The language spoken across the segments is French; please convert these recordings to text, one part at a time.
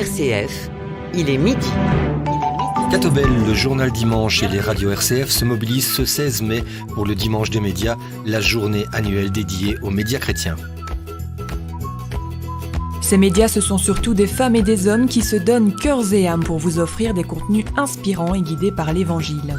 RCF, il est midi. Catobel, le journal dimanche et les radios RCF se mobilisent ce 16 mai pour le Dimanche des médias, la journée annuelle dédiée aux médias chrétiens. Ces médias, ce sont surtout des femmes et des hommes qui se donnent cœurs et âme pour vous offrir des contenus inspirants et guidés par l'Évangile.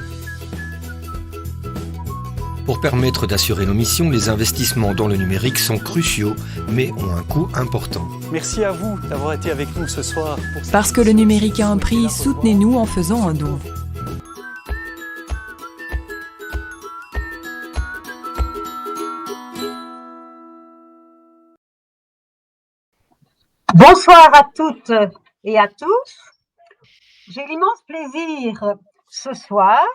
Pour permettre d'assurer nos missions, les investissements dans le numérique sont cruciaux, mais ont un coût important. Merci à vous d'avoir été avec nous ce soir. Parce que le numérique a un prix, soutenez-nous en faisant un don. Bonsoir à toutes et à tous. J'ai l'immense plaisir ce soir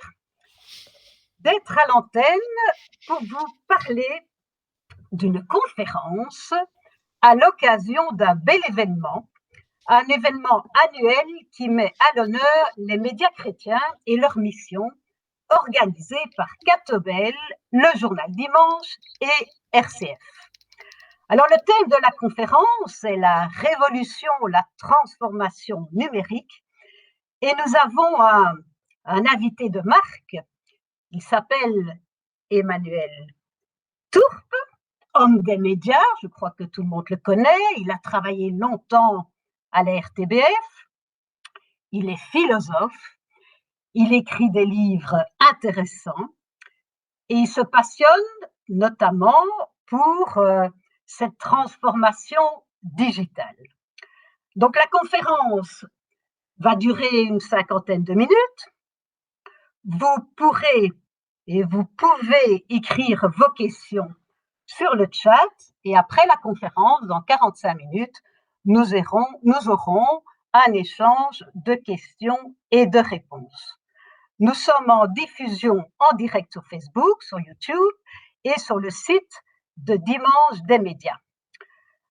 d'être à l'antenne pour vous parler d'une conférence à l'occasion d'un bel événement, un événement annuel qui met à l'honneur les médias chrétiens et leur mission, organisée par Catobel, le journal dimanche et RCF. Alors le thème de la conférence est la révolution, la transformation numérique, et nous avons un invité de marque. Il s'appelle Emmanuel Tourpe, homme des médias, je crois que tout le monde le connaît. Il a travaillé longtemps à la RTBF. Il est philosophe. Il écrit des livres intéressants et il se passionne notamment pour cette transformation digitale. Donc la conférence va durer une 50aine de minutes. Vous pourrez et vous pouvez écrire vos questions sur le chat et après la conférence, dans 45 minutes, nous aurons un échange de questions et de réponses. Nous sommes en diffusion en direct sur Facebook, sur YouTube et sur le site de Dimanche des médias.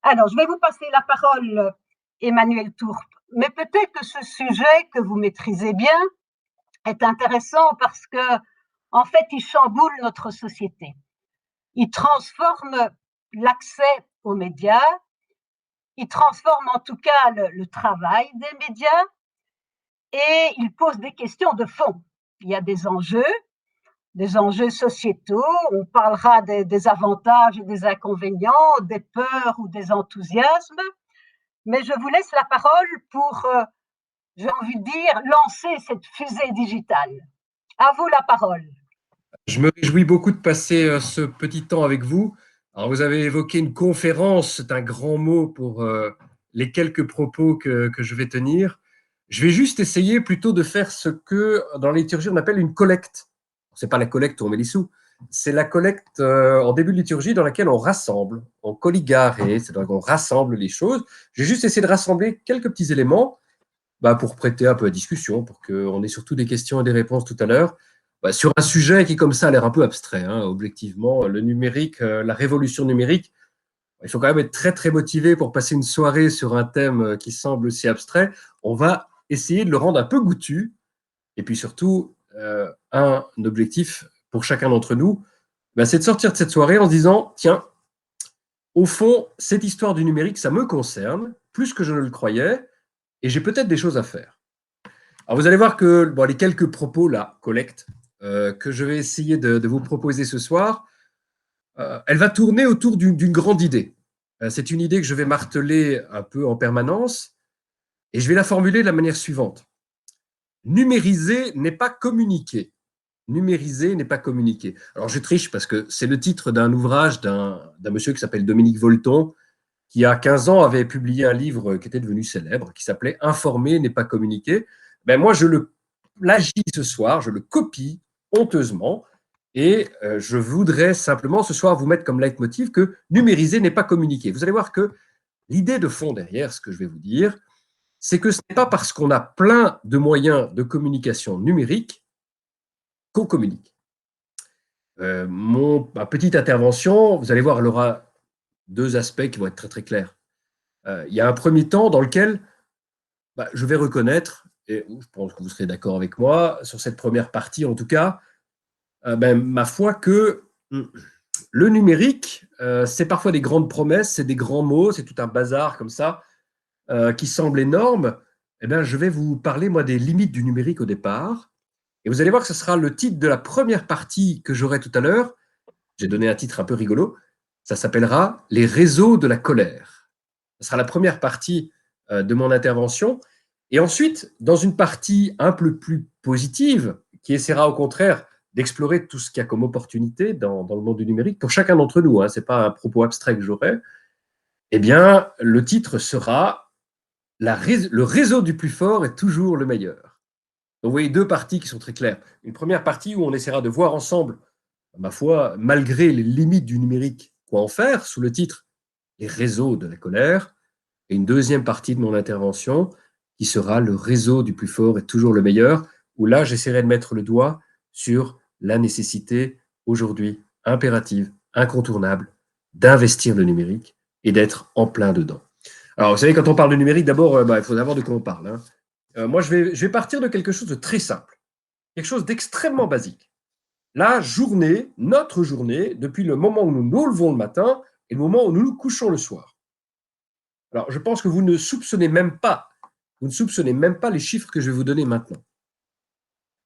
Alors, je vais vous passer la parole, Emmanuel Tourpe, mais peut-être que ce sujet que vous maîtrisez bien est intéressant parce que, en fait, il chamboule notre société. Il transforme l'accès aux médias, il transforme en tout cas le travail des médias et il pose des questions de fond. Il y a des enjeux sociétaux, on parlera des avantages et des inconvénients, des peurs ou des enthousiasmes, mais je vous laisse la parole pour, j'ai envie de dire, lancer cette fusée digitale. À vous la parole. Je me réjouis beaucoup de passer ce petit temps avec vous. Alors, vous avez évoqué une conférence, c'est un grand mot pour les quelques propos que je vais tenir. Je vais juste essayer plutôt de faire ce que dans la liturgie on appelle une collecte. Ce n'est pas la collecte où on met les sous, c'est la collecte en début de liturgie dans laquelle on rassemble, on colligaré, c'est-à-dire qu'on rassemble les choses. J'ai juste essayé de rassembler quelques petits éléments pour prêter un peu à discussion, pour qu'on ait surtout des questions et des réponses tout à l'heure. Sur un sujet qui, comme ça, a l'air un peu abstrait, objectivement, le numérique, la révolution numérique, il faut quand même être très, très motivé pour passer une soirée sur un thème qui semble aussi abstrait. On va essayer de le rendre un peu goûtu, et puis surtout, un objectif pour chacun d'entre nous, c'est de sortir de cette soirée en se disant, tiens, au fond, cette histoire du numérique, ça me concerne, plus que je ne le croyais, et j'ai peut-être des choses à faire. Alors, vous allez voir que les quelques propos, là, collecte, que je vais essayer de vous proposer ce soir, elle va tourner autour d'une grande idée. C'est une idée que je vais marteler un peu en permanence, et je vais la formuler de la manière suivante. Numériser n'est pas communiquer. Numériser n'est pas communiquer. Alors, je triche parce que c'est le titre d'un ouvrage d'un monsieur qui s'appelle Dominique Volton, qui, il y a 15 ans, avait publié un livre qui était devenu célèbre, qui s'appelait « Informer n'est pas communiquer ». Moi, je le plagie ce soir, je le copie honteusement, et je voudrais simplement ce soir vous mettre comme leitmotiv que numériser n'est pas communiquer. Vous allez voir que l'idée de fond derrière ce que je vais vous dire, c'est que ce n'est pas parce qu'on a plein de moyens de communication numérique qu'on communique. Ma petite intervention, vous allez voir, elle aura deux aspects qui vont être très très clairs. Il y a un premier temps dans lequel je vais reconnaître, et je pense que vous serez d'accord avec moi, sur cette première partie en tout cas, ma foi que le numérique, c'est parfois des grandes promesses, c'est des grands mots, c'est tout un bazar comme ça, qui semble énorme, eh bien, je vais vous parler, moi, des limites du numérique au départ. Et vous allez voir que ce sera le titre de la première partie que j'aurai tout à l'heure. J'ai donné un titre un peu rigolo. Ça s'appellera « Les réseaux de la colère ». Ce sera la première partie de mon intervention. Et ensuite, dans une partie un peu plus positive, qui essaiera au contraire d'explorer tout ce qu'il y a comme opportunité dans le monde du numérique, pour chacun d'entre nous, hein, ce n'est pas un propos abstrait que j'aurai, eh bien, le titre sera le réseau du plus fort est toujours le meilleur. Donc, vous voyez deux parties qui sont très claires. Une première partie où on essaiera de voir ensemble, ma foi, malgré les limites du numérique, quoi en faire, sous le titre « Les réseaux de la colère ». Et une deuxième partie de mon intervention qui sera « Le réseau du plus fort est toujours le meilleur », où là, j'essaierai de mettre le doigt sur la nécessité aujourd'hui impérative, incontournable, d'investir le numérique et d'être en plein dedans. Alors, vous savez, quand on parle de numérique, d'abord, il faut savoir de quoi on parle. Hein. Moi, je vais partir de quelque chose de très simple, quelque chose d'extrêmement basique. La journée, notre journée, depuis le moment où nous nous levons le matin et le moment où nous nous couchons le soir. Alors, je pense que vous ne soupçonnez même pas les chiffres que je vais vous donner maintenant.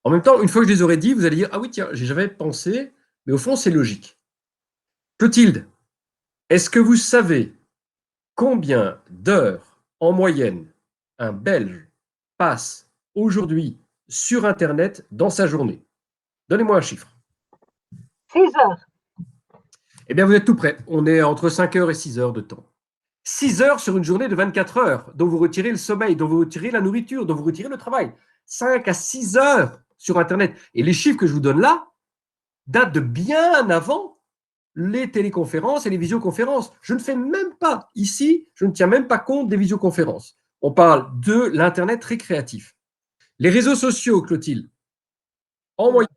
En même temps, une fois que je les aurai dit, vous allez dire « Ah oui, tiens, j'ai jamais pensé, mais au fond, c'est logique. » Clotilde, est-ce que vous savez combien d'heures en moyenne un Belge passe aujourd'hui sur Internet dans sa journée? Donnez-moi un chiffre. 6 heures. Eh bien, vous êtes tout près. On est entre 5 heures et 6 heures de temps. 6 heures sur une journée de 24 heures, dont vous retirez le sommeil, dont vous retirez la nourriture, dont vous retirez le travail. 5 à 6 heures sur Internet. Et les chiffres que je vous donne là datent de bien avant les téléconférences et les visioconférences. Je ne fais même pas, ici, je ne tiens même pas compte des visioconférences. On parle de l'Internet récréatif. Les réseaux sociaux, Clotilde, en moyenne,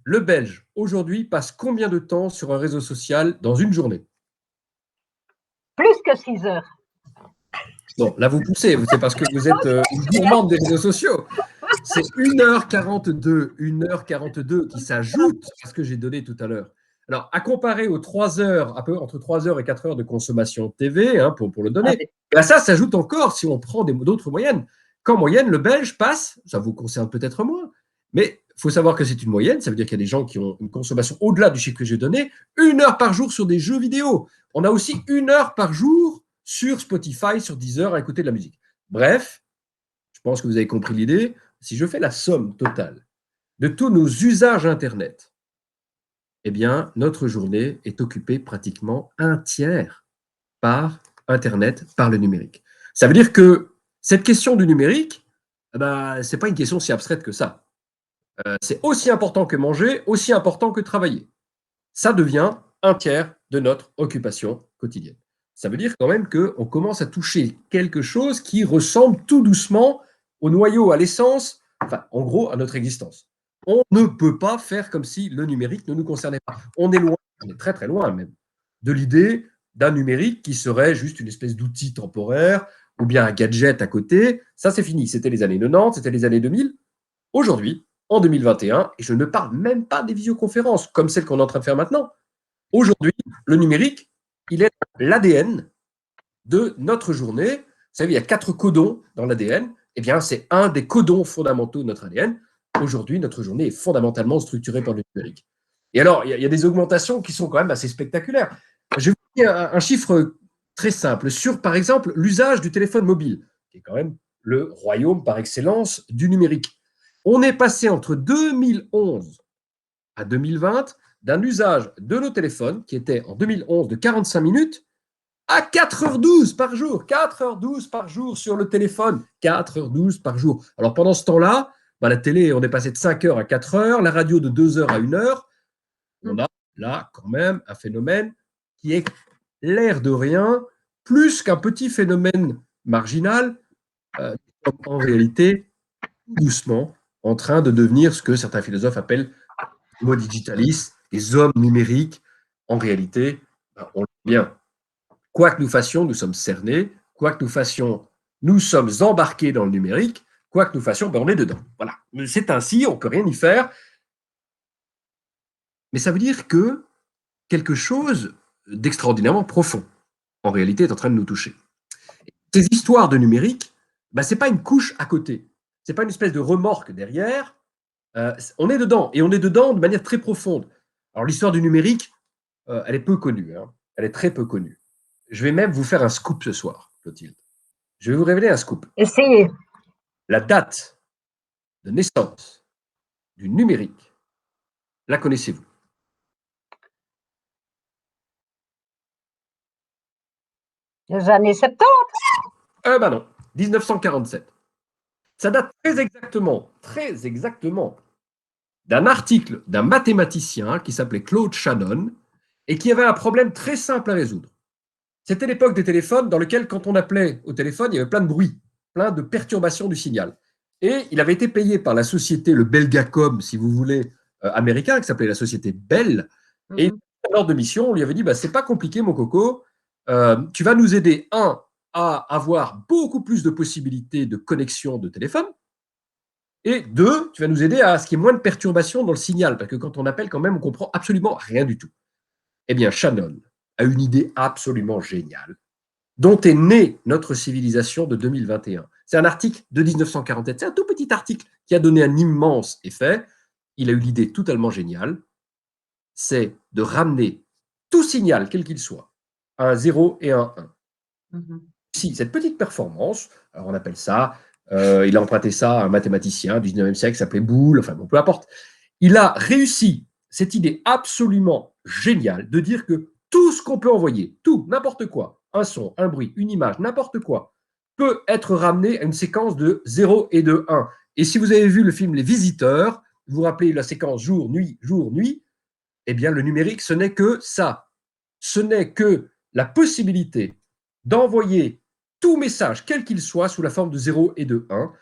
le Belge, aujourd'hui, passe combien de temps sur un réseau social dans une journée? Plus que 6 heures. Bon, là, vous poussez, c'est parce que vous êtes une gourmande des réseaux sociaux. C'est 1h42, 1h42 qui s'ajoute à ce que j'ai donné tout à l'heure. Alors, à comparer aux 3 heures, un peu entre 3 heures et 4 heures de consommation TV, hein, pour le donner, ben ça s'ajoute encore si on prend d'autres moyennes. Qu'en moyenne, le Belge passe, ça vous concerne peut-être moins, mais il faut savoir que c'est une moyenne, ça veut dire qu'il y a des gens qui ont une consommation au-delà du chiffre que j'ai donné, 1 heure par jour sur des jeux vidéo. On a aussi 1 heure par jour sur Spotify, sur Deezer, à écouter de la musique. Bref, je pense que vous avez compris l'idée. Si je fais la somme totale de tous nos usages Internet, eh bien, notre journée est occupée pratiquement un tiers par Internet, par le numérique. Ça veut dire que cette question du numérique, ce n'est pas une question si abstraite que ça. C'est aussi important que manger, aussi important que travailler. Ça devient un tiers de notre occupation quotidienne. Ça veut dire quand même qu'on commence à toucher quelque chose qui ressemble tout doucement au noyau, à l'essence, enfin, en gros, à notre existence. On ne peut pas faire comme si le numérique ne nous concernait pas. On est loin, on est très très loin même, de l'idée d'un numérique qui serait juste une espèce d'outil temporaire ou bien un gadget à côté. Ça, c'est fini. C'était les années 90, c'était les années 2000. Aujourd'hui, en 2021, et je ne parle même pas des visioconférences comme celles qu'on est en train de faire maintenant. Aujourd'hui, le numérique, il est l'ADN de notre journée. Vous savez, il y a 4 codons dans l'ADN. Eh bien, c'est un des codons fondamentaux de notre ADN. Aujourd'hui, notre journée est fondamentalement structurée par le numérique. Et alors, il y a des augmentations qui sont quand même assez spectaculaires. Je vais vous dire un chiffre très simple sur, par exemple, l'usage du téléphone mobile, qui est quand même le royaume par excellence du numérique. On est passé entre 2011 à 2020 d'un usage de nos téléphones qui était en 2011 de 45 minutes à 4h12 par jour. 4h12 par jour sur le téléphone. 4h12 par jour. Alors pendant ce temps-là, la télé, on est passé de 5 heures à 4 heures, la radio de 2 heures à 1 heure. On a là quand même un phénomène qui est, l'air de rien, plus qu'un petit phénomène marginal, en réalité, doucement, en train de devenir ce que certains philosophes appellent homo digitalis, les hommes numériques. En réalité, on le voit bien. Quoi que nous fassions, nous sommes cernés. Quoi que nous fassions, nous sommes embarqués dans le numérique. Quoi que nous fassions, on est dedans. Voilà. C'est ainsi, on ne peut rien y faire. Mais ça veut dire que quelque chose d'extraordinairement profond, en réalité, est en train de nous toucher. Ces histoires de numérique, ce n'est pas une couche à côté. Ce n'est pas une espèce de remorque derrière. On est dedans, et on est dedans de manière très profonde. Alors, l'histoire du numérique, elle est peu connue. Hein. Elle est très peu connue. Je vais même vous faire un scoop ce soir, Clotilde. Je vais vous révéler un scoop. Essayez. La date de naissance du numérique, la connaissez-vous? Les années 70. Non, 1947. Ça date très exactement, d'un article d'un mathématicien qui s'appelait Claude Shannon et qui avait un problème très simple à résoudre. C'était l'époque des téléphones dans lequel, quand on appelait au téléphone, il y avait plein de bruit, plein de perturbations du signal. Et il avait été payé par la société, le Belgacom, si vous voulez, américain, qui s'appelait la société Bell. Et lors de mission, on lui avait dit, c'est pas compliqué, mon coco, tu vas nous aider, à avoir beaucoup plus de possibilités de connexion de téléphone, et 2, tu vas nous aider à ce qu'il y ait moins de perturbations dans le signal, parce que quand on appelle, quand même, on comprend absolument rien du tout. Eh bien, Shannon a une idée absolument géniale, dont est née notre civilisation de 2021. C'est un article de 1947. C'est un tout petit article qui a donné un immense effet. Il a eu l'idée totalement géniale, c'est de ramener tout signal, quel qu'il soit, à un 0 et un 1. Si, cette petite performance, alors on appelle ça, il a emprunté ça à un mathématicien du 19e siècle qui s'appelait Boole, enfin bon, peu importe. Il a réussi cette idée absolument géniale de dire que tout ce qu'on peut envoyer, tout, n'importe quoi, un son, un bruit, une image, n'importe quoi, peut être ramené à une séquence de 0 et de 1. Et si vous avez vu le film Les Visiteurs, vous vous rappelez la séquence jour, nuit, eh bien le numérique, ce n'est que ça. Ce n'est que la possibilité d'envoyer tout message, quel qu'il soit, sous la forme de 0 et de 1.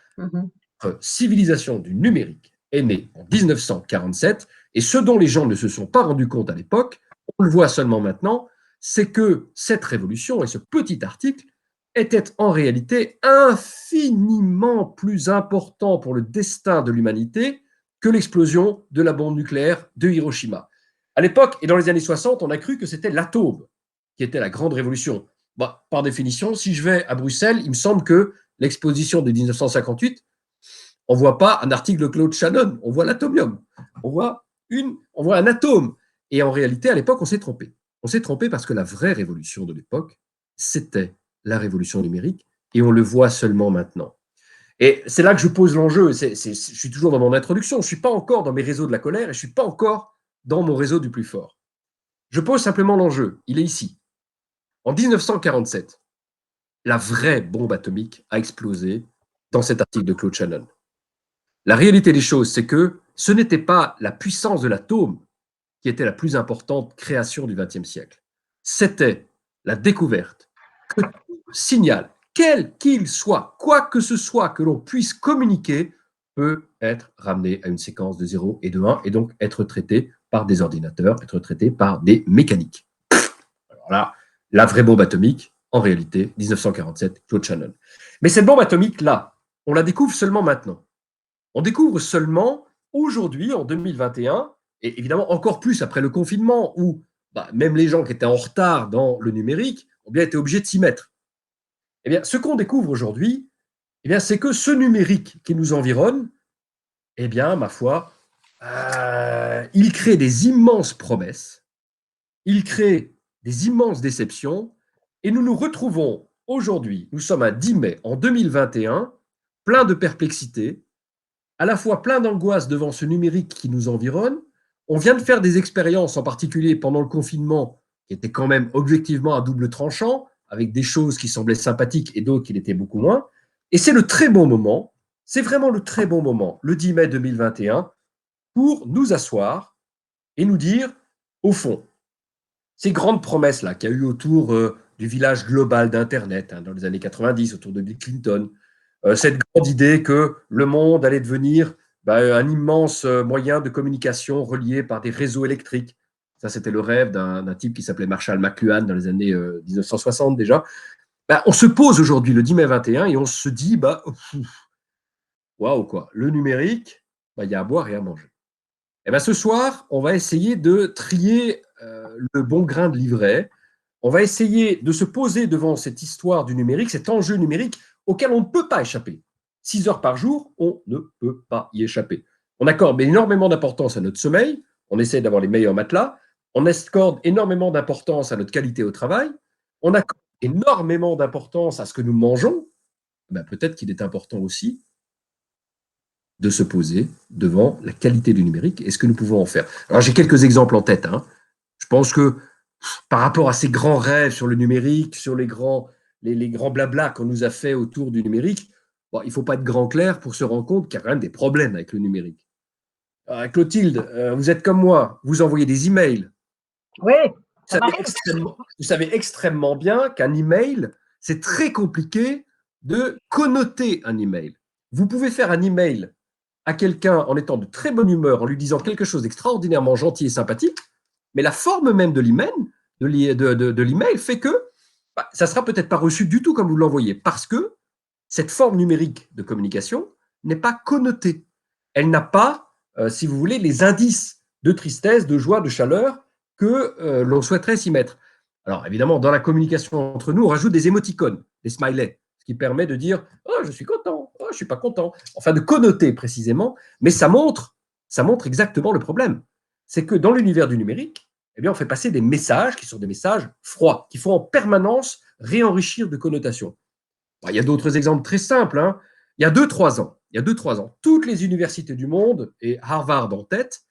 Notre civilisation du numérique est née en 1947, et ce dont les gens ne se sont pas rendus compte à l'époque, on le voit seulement maintenant, c'est que cette révolution et ce petit article étaient en réalité infiniment plus importants pour le destin de l'humanité que l'explosion de la bombe nucléaire de Hiroshima. À l'époque, et dans les années 60, on a cru que c'était l'atome qui était la grande révolution. Par définition, si je vais à Bruxelles, il me semble que l'exposition de 1958, on ne voit pas un article de Claude Shannon, on voit l'atomium, on voit un atome. Et en réalité, à l'époque, on s'est trompé. On s'est trompé parce que la vraie révolution de l'époque, c'était la révolution numérique, et on le voit seulement maintenant. Et c'est là que je pose l'enjeu. Je suis toujours dans mon introduction, je ne suis pas encore dans mes réseaux de la colère, et je ne suis pas encore dans mon réseau du plus fort. Je pose simplement l'enjeu, il est ici. En 1947, la vraie bombe atomique a explosé dans cet article de Claude Shannon. La réalité des choses, c'est que ce n'était pas la puissance de l'atome qui était la plus importante création du XXe siècle. C'était la découverte que tout signal, quel qu'il soit, quoi que ce soit que l'on puisse communiquer, peut être ramené à une séquence de 0 et de 1, et donc être traité par des ordinateurs, être traité par des mécaniques. Alors là, la vraie bombe atomique, en réalité, 1947, Claude Shannon. Mais cette bombe atomique-là, on la découvre seulement maintenant. On découvre seulement aujourd'hui, en 2021, et évidemment encore plus après le confinement, où même les gens qui étaient en retard dans le numérique ont bien été obligés de s'y mettre. Eh bien, ce qu'on découvre aujourd'hui, eh bien, c'est que ce numérique qui nous environne, eh bien, ma foi, il crée des immenses promesses, il crée des immenses déceptions, et nous nous retrouvons aujourd'hui, nous sommes un 10 mai en 2021, plein de perplexités, à la fois plein d'angoisse devant ce numérique qui nous environne. On vient de faire des expériences, en particulier pendant le confinement, qui étaient quand même objectivement à double tranchant, avec des choses qui semblaient sympathiques et d'autres qui l'étaient beaucoup moins. Et c'est le très bon moment, c'est vraiment le très bon moment, le 10 mai 2021, pour nous asseoir et nous dire, au fond, ces grandes promesses-là qu'il y a eu autour du village global d'Internet, dans les années 90, autour de Bill Clinton, cette grande idée que le monde allait devenir un immense moyen de communication relié par des réseaux électriques. Ça, c'était le rêve d'un type qui s'appelait Marshall McLuhan dans les années 1960 déjà. On se pose aujourd'hui le 10 mai 21 et on se dit, waouh quoi, le numérique, il y a à boire et à manger. Et ce soir, on va essayer de trier le bon grain de livret. On va essayer de se poser devant cette histoire du numérique, cet enjeu numérique, auquel on ne peut pas échapper. 6 heures par jour, on ne peut pas y échapper. On accorde énormément d'importance à notre sommeil, on essaie d'avoir les meilleurs matelas, on accorde énormément d'importance à notre qualité au travail, on accorde énormément d'importance à ce que nous mangeons. Ben, peut-être qu'il est important aussi de se poser devant la qualité du numérique et ce que nous pouvons en faire. Alors j'ai quelques exemples en tête. Je pense que par rapport à ces grands rêves sur le numérique, sur les grands blabla qu'on nous a fait autour du numérique, bon, il ne faut pas être grand clair pour se rendre compte qu'il y a quand même des problèmes avec le numérique. Clotilde, vous êtes comme moi, vous envoyez des emails. Oui, ça m'arrive. Vous savez extrêmement bien qu'un email, c'est très compliqué de connoter un email. Vous pouvez faire un email à quelqu'un en étant de très bonne humeur, en lui disant quelque chose d'extraordinairement gentil et sympathique, mais la forme même de l'email fait que ça ne sera peut-être pas reçu du tout comme vous l'envoyez, parce que cette forme numérique de communication n'est pas connotée. Elle n'a pas, si vous voulez, les indices de tristesse, de joie, de chaleur que l'on souhaiterait s'y mettre. Alors évidemment, dans la communication entre nous, on rajoute des émoticônes, des smileys, ce qui permet de dire « Oh, je suis content, oh, je ne suis pas content », enfin de connoter précisément, mais ça montre exactement le problème. C'est que dans l'univers du numérique, eh bien, on fait passer des messages qui sont des messages froids, qu'il faut en permanence réenrichir de connotations. Il y a d'autres exemples très simples. Il y a 2-3 ans, toutes les universités du monde, et Harvard en tête,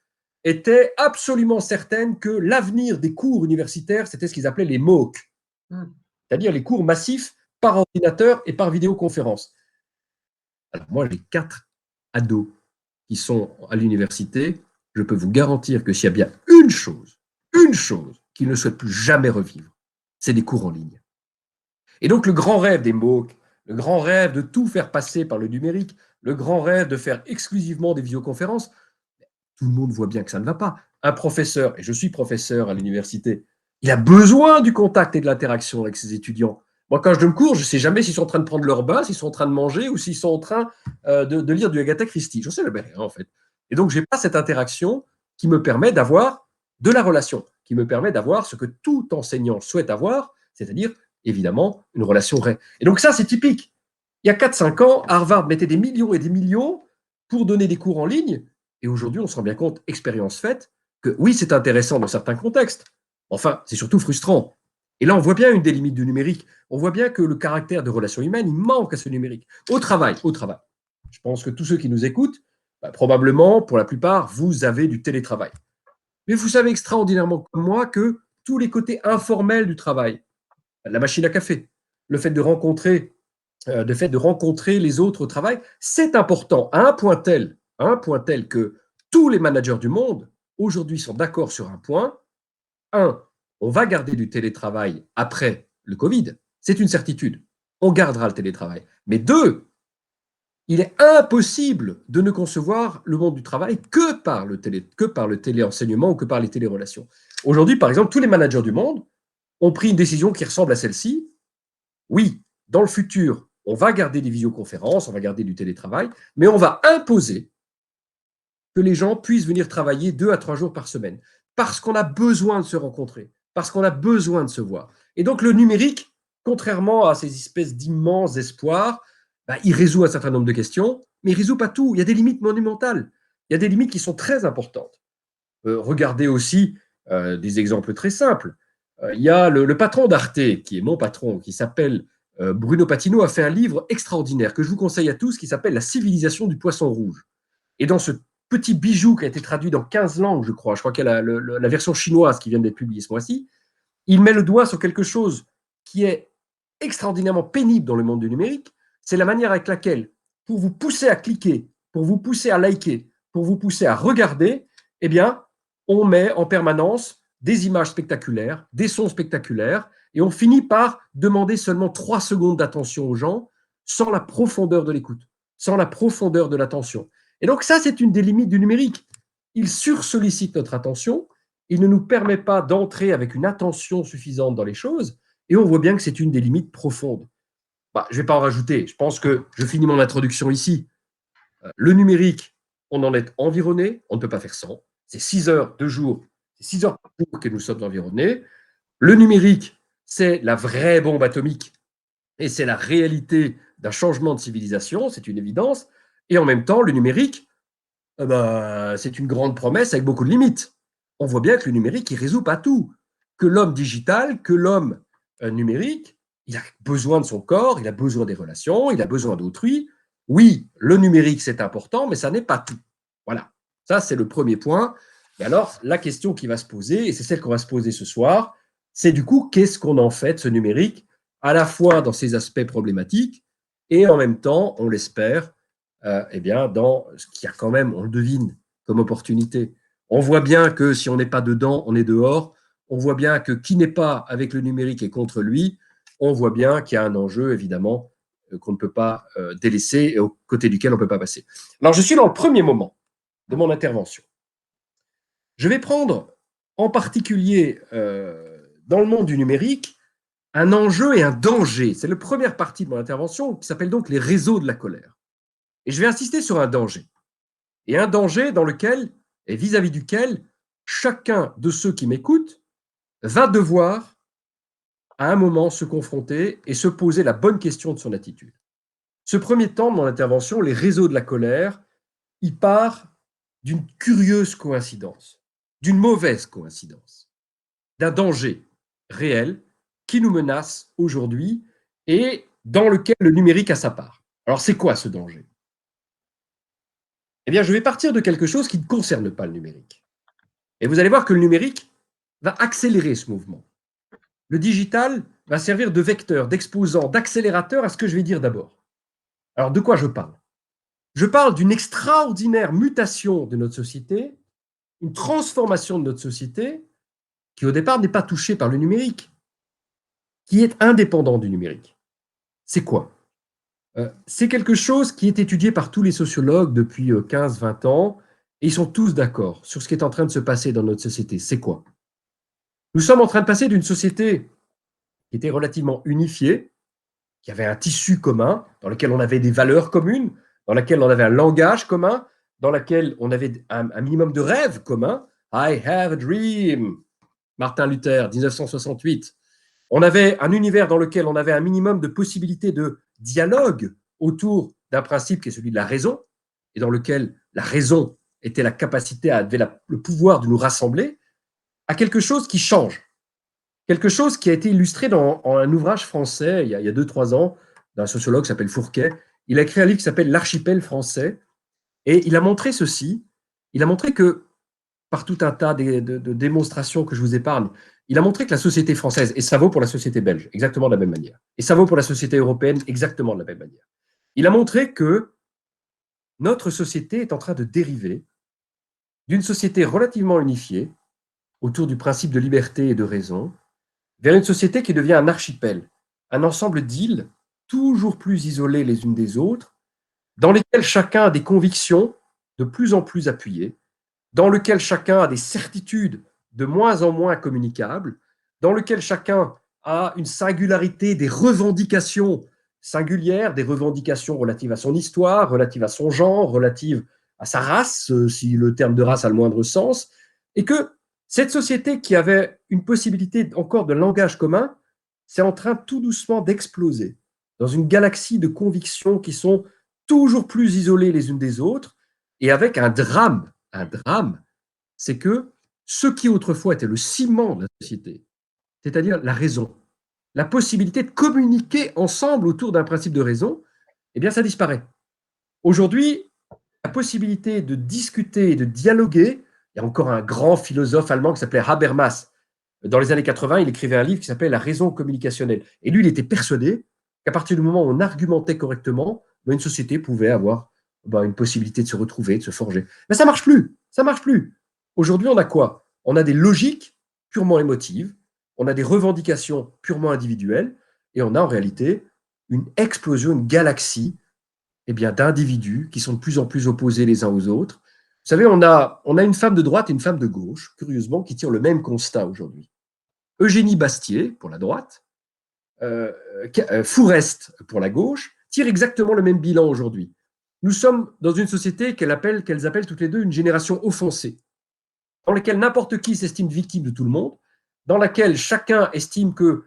étaient absolument certaines que l'avenir des cours universitaires, c'était ce qu'ils appelaient les MOOC, c'est-à-dire les cours massifs par ordinateur et par vidéoconférence. Alors moi, j'ai 4 ados qui sont à l'université. Je peux vous garantir que s'il y a bien une chose qu'ils ne souhaitent plus jamais revivre, c'est des cours en ligne. Et donc, le grand rêve des MOOC, le grand rêve de tout faire passer par le numérique, le grand rêve de faire exclusivement des vidéoconférences, tout le monde voit bien que ça ne va pas. Un professeur, et je suis professeur à l'université, il a besoin du contact et de l'interaction avec ses étudiants. Moi, quand je donne cours, je ne sais jamais s'ils sont en train de prendre leur bain, s'ils sont en train de manger ou s'ils sont en train de lire du Agatha Christie. Je ne sais jamais rien, en fait. Et donc, je n'ai pas cette interaction qui me permet d'avoir de la relation, qui me permet d'avoir ce que tout enseignant souhaite avoir, c'est-à-dire, évidemment, une relation vraie. Et donc ça, c'est typique. Il y a 4-5 ans, Harvard mettait des millions et des millions pour donner des cours en ligne. Et aujourd'hui, on se rend bien compte, expérience faite, que oui, c'est intéressant dans certains contextes. Enfin, c'est surtout frustrant. Et là, on voit bien une des limites du numérique. On voit bien que le caractère de relation humaine, il manque à ce numérique. Au travail. Je pense que tous ceux qui nous écoutent, probablement, pour la plupart, vous avez du télétravail. Mais vous savez extraordinairement comme moi que tous les côtés informels du travail, la machine à café, le fait de rencontrer les autres au travail, c'est important à un point tel que tous les managers du monde, aujourd'hui, sont d'accord sur un point. 1, on va garder du télétravail après le Covid, c'est une certitude. On gardera le télétravail. Mais 2, il est impossible de ne concevoir le monde du travail que par le téléenseignement ou que par les télérelations. Aujourd'hui, par exemple, tous les managers du monde ont pris une décision qui ressemble à celle-ci. Oui, dans le futur, on va garder des visioconférences, on va garder du télétravail, mais on va imposer que les gens puissent venir travailler 2 à 3 jours par semaine, parce qu'on a besoin de se rencontrer, parce qu'on a besoin de se voir. Et donc le numérique, contrairement à ces espèces d'immenses espoirs, il résout un certain nombre de questions, mais il ne résout pas tout. Il y a des limites monumentales. Il y a des limites qui sont très importantes. Regardez aussi des exemples très simples. Il y a le patron d'Arte, qui est mon patron, qui s'appelle Bruno Patino, a fait un livre extraordinaire que je vous conseille à tous, qui s'appelle « La civilisation du poisson rouge ». Et dans ce petit bijou qui a été traduit dans 15 langues, je crois qu'il y a la version chinoise qui vient d'être publiée ce mois-ci, il met le doigt sur quelque chose qui est extraordinairement pénible dans le monde du numérique, c'est la manière avec laquelle, pour vous pousser à cliquer, pour vous pousser à liker, pour vous pousser à regarder, eh bien, on met en permanence des images spectaculaires, des sons spectaculaires, et on finit par demander seulement 3 secondes d'attention aux gens, sans la profondeur de l'écoute, sans la profondeur de l'attention. Et donc ça, c'est une des limites du numérique. Il sursollicite notre attention, il ne nous permet pas d'entrer avec une attention suffisante dans les choses, et on voit bien que c'est une des limites profondes. Je ne vais pas en rajouter, je pense que je finis mon introduction ici. Le numérique, on en est environné, on ne peut pas faire sans. C'est 6 heures de jour, c'est 6 heures par jour que nous sommes environnés. Le numérique, c'est la vraie bombe atomique et c'est la réalité d'un changement de civilisation, c'est une évidence, et en même temps, le numérique, c'est une grande promesse avec beaucoup de limites. On voit bien que le numérique, il ne résout pas tout. Que l'homme digital, que l'homme numérique, il a besoin de son corps, il a besoin des relations, il a besoin d'autrui. Oui, le numérique, c'est important, mais ça n'est pas tout. Voilà, ça, c'est le premier point. Et alors, la question qui va se poser, et c'est celle qu'on va se poser ce soir, c'est du coup, qu'est-ce qu'on en fait de ce numérique, à la fois dans ses aspects problématiques, et en même temps, on l'espère, dans ce qu'il y a quand même, on le devine, comme opportunité. On voit bien que si on n'est pas dedans, on est dehors. On voit bien que qui n'est pas avec le numérique est contre lui. On voit bien qu'il y a un enjeu, évidemment, qu'on ne peut pas délaisser et au côté duquel on ne peut pas passer. Alors, je suis dans le premier moment de mon intervention. Je vais prendre en particulier dans le monde du numérique un enjeu et un danger. C'est la première partie de mon intervention qui s'appelle donc les réseaux de la colère. Et je vais insister sur un danger. Et un danger dans lequel, et vis-à-vis duquel, chacun de ceux qui m'écoutent va devoir, à un moment, se confronter et se poser la bonne question de son attitude. Ce premier temps de mon intervention, les réseaux de la colère, il part d'une curieuse coïncidence, d'une mauvaise coïncidence, d'un danger réel qui nous menace aujourd'hui et dans lequel le numérique a sa part. Alors, c'est quoi ce danger ? Eh bien, je vais partir de quelque chose qui ne concerne pas le numérique. Et vous allez voir que le numérique va accélérer ce mouvement. Le digital va servir de vecteur, d'exposant, d'accélérateur à ce que je vais dire d'abord. Alors, de quoi je parle ? Je parle d'une extraordinaire mutation de notre société, une transformation de notre société qui, au départ, n'est pas touchée par le numérique, qui est indépendant du numérique. C'est quoi ? C'est quelque chose qui est étudié par tous les sociologues depuis 15-20 ans, et ils sont tous d'accord sur ce qui est en train de se passer dans notre société. C'est quoi ? Nous sommes en train de passer d'une société qui était relativement unifiée, qui avait un tissu commun, dans lequel on avait des valeurs communes, dans laquelle on avait un langage commun, dans laquelle on avait un minimum de rêves communs. I have a dream, Martin Luther, 1968. On avait un univers dans lequel on avait un minimum de possibilités de dialogue autour d'un principe qui est celui de la raison, et dans lequel la raison était la capacité, avait le pouvoir de nous rassembler, à quelque chose qui change. Quelque chose qui a été illustré dans un ouvrage français il y a 2-3 ans, d'un sociologue qui s'appelle Fourquet. Il a écrit un livre qui s'appelle L'archipel français, et il a montré ceci. Il a montré que, par tout un tas de démonstrations que je vous épargne, il a montré que la société française, et ça vaut pour la société belge, exactement de la même manière, et ça vaut pour la société européenne, exactement de la même manière. Il a montré que notre société est en train de dériver d'une société relativement unifiée, autour du principe de liberté et de raison, vers une société qui devient un archipel, un ensemble d'îles toujours plus isolées les unes des autres, dans lesquelles chacun a des convictions de plus en plus appuyées, dans lesquelles chacun a des certitudes de moins en moins communicables, dans lequel chacun a une singularité, des revendications singulières, des revendications relatives à son histoire, relatives à son genre, relatives à sa race, si le terme de race a le moindre sens, et que cette société qui avait une possibilité encore de langage commun, c'est en train tout doucement d'exploser dans une galaxie de convictions qui sont toujours plus isolées les unes des autres, et avec un drame, c'est que ce qui autrefois était le ciment de la société, c'est-à-dire la raison, la possibilité de communiquer ensemble autour d'un principe de raison, eh bien ça disparaît. Aujourd'hui, la possibilité de discuter et de dialoguer, il y a encore un grand philosophe allemand qui s'appelait Habermas. Dans les années 80, il écrivait un livre qui s'appelait La raison communicationnelle. Et lui, il était persuadé qu'à partir du moment où on argumentait correctement, une société pouvait avoir une possibilité de se retrouver, de se forger. Mais ça ne marche plus. Ça marche plus. Aujourd'hui, on a quoi ? On a des logiques purement émotives, on a des revendications purement individuelles, et on a en réalité une explosion, une galaxie d'individus qui sont de plus en plus opposés les uns aux autres. Vous savez, on a une femme de droite et une femme de gauche, curieusement, qui tirent le même constat aujourd'hui. Eugénie Bastier, pour la droite, Fourest, pour la gauche, tirent exactement le même bilan aujourd'hui. Nous sommes dans une société qu'elles appellent toutes les deux une génération offensée, dans laquelle n'importe qui s'estime victime de tout le monde, dans laquelle chacun estime que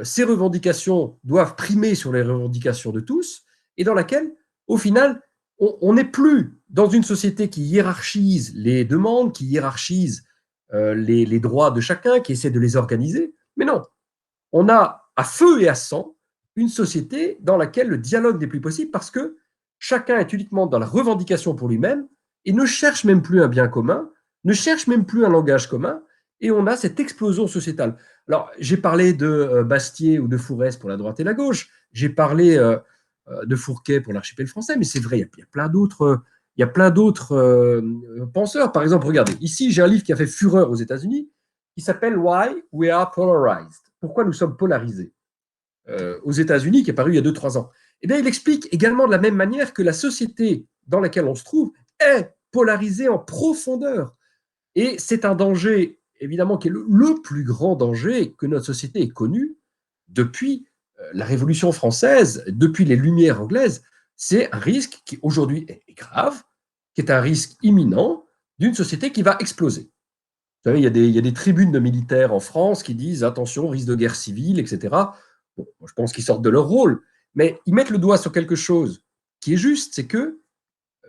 ses revendications doivent primer sur les revendications de tous, et dans laquelle, au final, on n'est plus dans une société qui hiérarchise les demandes, qui hiérarchise les droits de chacun, qui essaie de les organiser. Mais non, on a à feu et à sang une société dans laquelle le dialogue n'est plus possible parce que chacun est uniquement dans la revendication pour lui-même et ne cherche même plus un bien commun, ne cherche même plus un langage commun, et on a cette explosion sociétale. Alors, j'ai parlé de Bastier ou de Fourès pour la droite et la gauche, j'ai parlé de Fourquet pour l'archipel français, mais c'est vrai, il y a plein d'autres penseurs. Par exemple, regardez, ici, j'ai un livre qui a fait fureur aux États-Unis, qui s'appelle Why We Are Polarized. Pourquoi nous sommes polarisés aux États-Unis, qui est paru il y a 2-3 ans. Eh bien, il explique également de la même manière que la société dans laquelle on se trouve est polarisée en profondeur. Et c'est un danger, évidemment, qui est le plus grand danger que notre société ait connu depuis la Révolution française, depuis les Lumières anglaises. C'est un risque qui, aujourd'hui, est grave, qui est un risque imminent d'une société qui va exploser. Vous savez, il y a des tribunes de militaires en France qui disent « attention, risque de guerre civile, etc. » Bon, je pense qu'ils sortent de leur rôle, mais ils mettent le doigt sur quelque chose qui est juste, c'est que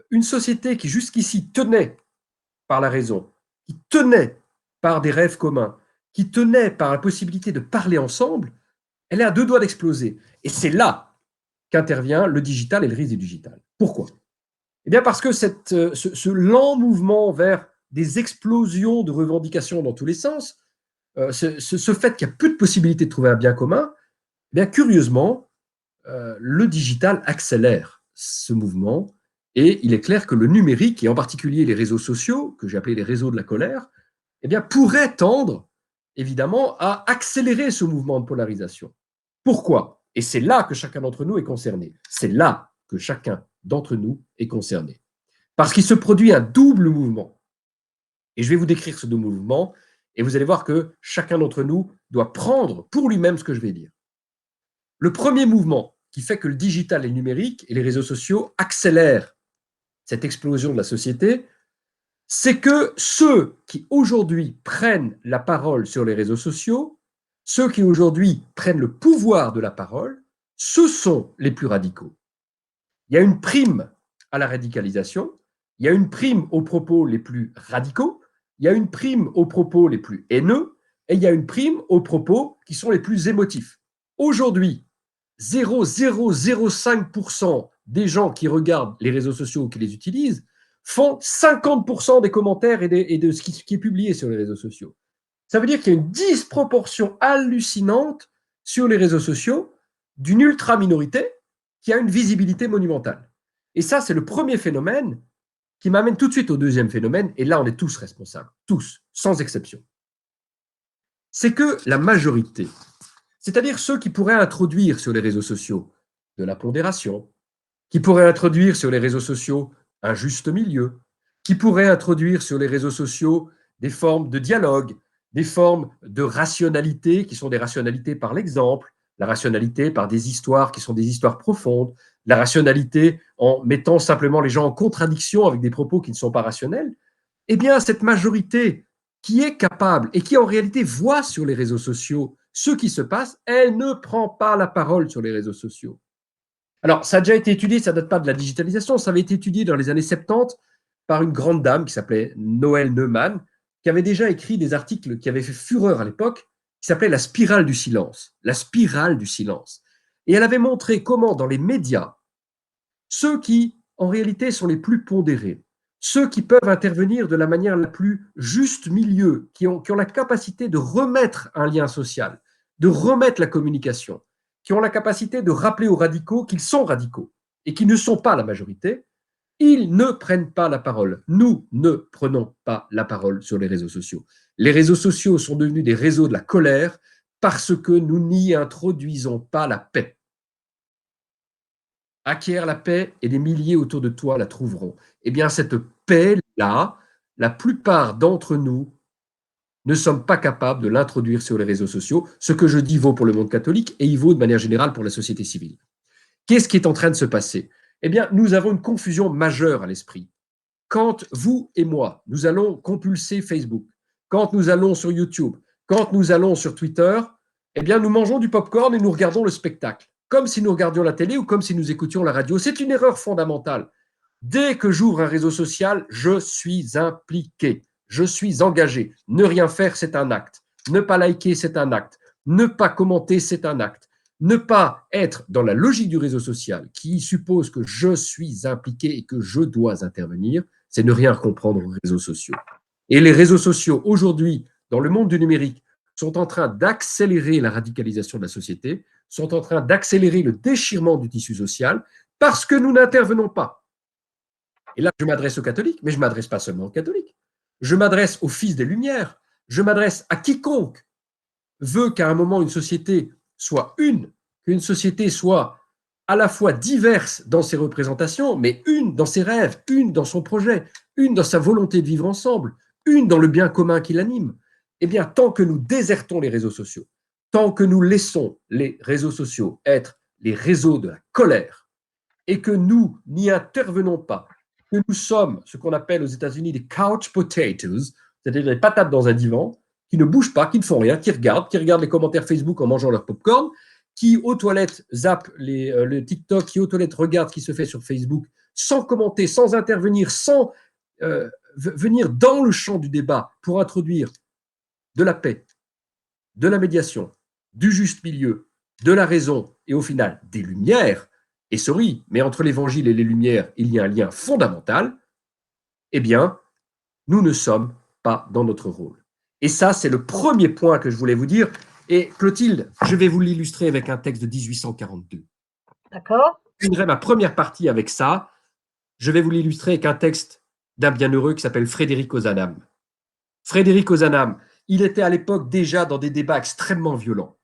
une société qui jusqu'ici tenait par la raison, qui tenait par des rêves communs, qui tenait par la possibilité de parler ensemble, elle est à 2 doigts d'exploser. Et c'est là qu'intervient le digital et le risque du digital. Pourquoi? Eh bien parce que ce lent mouvement vers des explosions de revendications dans tous les sens, ce fait qu'il n'y a plus de possibilité de trouver un bien commun, eh bien curieusement, le digital accélère ce mouvement, et il est clair que le numérique, et en particulier les réseaux sociaux, que j'ai appelés les réseaux de la colère, eh bien, pourrait tendre, évidemment, à accélérer ce mouvement de polarisation. Pourquoi? Et c'est là que chacun d'entre nous est concerné. C'est là que chacun d'entre nous est concerné. Parce qu'il se produit un double mouvement. Et je vais vous décrire ce double mouvement, et vous allez voir que chacun d'entre nous doit prendre pour lui-même ce que je vais dire. Le premier mouvement qui fait que le digital et le numérique et les réseaux sociaux accélèrent cette explosion de la société, c'est que ceux qui aujourd'hui prennent la parole sur les réseaux sociaux, ceux qui aujourd'hui prennent le pouvoir de la parole, ce sont les plus radicaux. Il y a une prime à la radicalisation, il y a une prime aux propos les plus radicaux, il y a une prime aux propos les plus haineux, et il y a une prime aux propos qui sont les plus émotifs. Aujourd'hui, 0,005% des gens qui regardent les réseaux sociaux ou qui les utilisent font 50% des commentaires et de ce qui est publié sur les réseaux sociaux. Ça veut dire qu'il y a une disproportion hallucinante sur les réseaux sociaux d'une ultra-minorité qui a une visibilité monumentale. Et ça, c'est le premier phénomène qui m'amène tout de suite au deuxième phénomène, et là, on est tous responsables, tous, sans exception. C'est que la majorité, c'est-à-dire ceux qui pourraient introduire sur les réseaux sociaux de la pondération, qui pourraient introduire sur les réseaux sociaux un juste milieu, qui pourraient introduire sur les réseaux sociaux des formes de dialogue, des formes de rationalité qui sont des rationalités par l'exemple, la rationalité par des histoires qui sont des histoires profondes, la rationalité en mettant simplement les gens en contradiction avec des propos qui ne sont pas rationnels, eh bien cette majorité qui est capable et qui en réalité voit sur les réseaux sociaux ce qui se passe, elle ne prend pas la parole sur les réseaux sociaux. Alors, ça a déjà été étudié, ça ne date pas de la digitalisation, ça avait été étudié dans les années 70 par une grande dame qui s'appelait Noël Neumann, qui avait déjà écrit des articles qui avaient fait fureur à l'époque, qui s'appelait La spirale du silence. La spirale du silence. Et elle avait montré comment dans les médias, ceux qui, en réalité, sont les plus pondérés, ceux qui peuvent intervenir de la manière la plus juste milieu, qui ont la capacité de remettre un lien social, de remettre la communication, qui ont la capacité de rappeler aux radicaux qu'ils sont radicaux et qui ne sont pas la majorité, ils ne prennent pas la parole. Nous ne prenons pas la parole sur les réseaux sociaux. Les réseaux sociaux sont devenus des réseaux de la colère parce que nous n'y introduisons pas la paix. Acquiert la paix et des milliers autour de toi la trouveront. Eh bien, cette paix-là, la plupart d'entre nous ne sommes pas capables de l'introduire sur les réseaux sociaux. Ce que je dis vaut pour le monde catholique et il vaut de manière générale pour la société civile. Qu'est-ce qui est en train de se passer? Eh bien, nous avons une confusion majeure à l'esprit. Quand vous et moi, nous allons compulser Facebook, quand nous allons sur YouTube, quand nous allons sur Twitter, eh bien, nous mangeons du popcorn et nous regardons le spectacle. comme si nous regardions la télé ou comme si nous écoutions la radio. C'est une erreur fondamentale. Dès que j'ouvre un réseau social, je suis impliqué, je suis engagé. Ne rien faire, c'est un acte. Ne pas liker, c'est un acte. Ne pas commenter, c'est un acte. Ne pas être dans la logique du réseau social qui suppose que je suis impliqué et que je dois intervenir, c'est ne rien comprendre aux réseaux sociaux. Et les réseaux sociaux, aujourd'hui, dans le monde du numérique, sont en train d'accélérer la radicalisation de la société, sont en train d'accélérer le déchirement du tissu social parce que nous n'intervenons pas. Et là, je m'adresse aux catholiques, mais je ne m'adresse pas seulement aux catholiques. Je m'adresse aux fils des Lumières. Je m'adresse à quiconque veut qu'à un moment une société soit une, qu'une société soit à la fois diverse dans ses représentations, mais une dans ses rêves, une dans son projet, une dans sa volonté de vivre ensemble, une dans le bien commun qui l'anime. Eh bien, tant que nous désertons les réseaux sociaux, tant que nous laissons les réseaux sociaux être les réseaux de la colère et que nous n'y intervenons pas, que nous sommes ce qu'on appelle aux États-Unis des couch potatoes, c'est-à-dire des patates dans un divan, qui ne bougent pas, qui ne font rien, qui regardent les commentaires Facebook en mangeant leur popcorn, qui aux toilettes zappent le TikTok, qui aux toilettes regardent ce qui se fait sur Facebook, sans commenter, sans intervenir, sans venir dans le champ du débat pour introduire de la paix, de la médiation, du juste milieu, de la raison et au final des lumières. Et sorry, mais entre l'évangile et les lumières, il y a un lien fondamental. Eh bien, nous ne sommes pas dans notre rôle. Et ça, c'est le premier point que je voulais vous dire. Et Clotilde, je vais vous l'illustrer avec un texte de 1842. D'accord. Je finirai ma première partie avec ça. Je vais vous l'illustrer avec un texte d'un bienheureux qui s'appelle Frédéric Ozanam. Frédéric Ozanam, il était à l'époque déjà dans des débats extrêmement violents.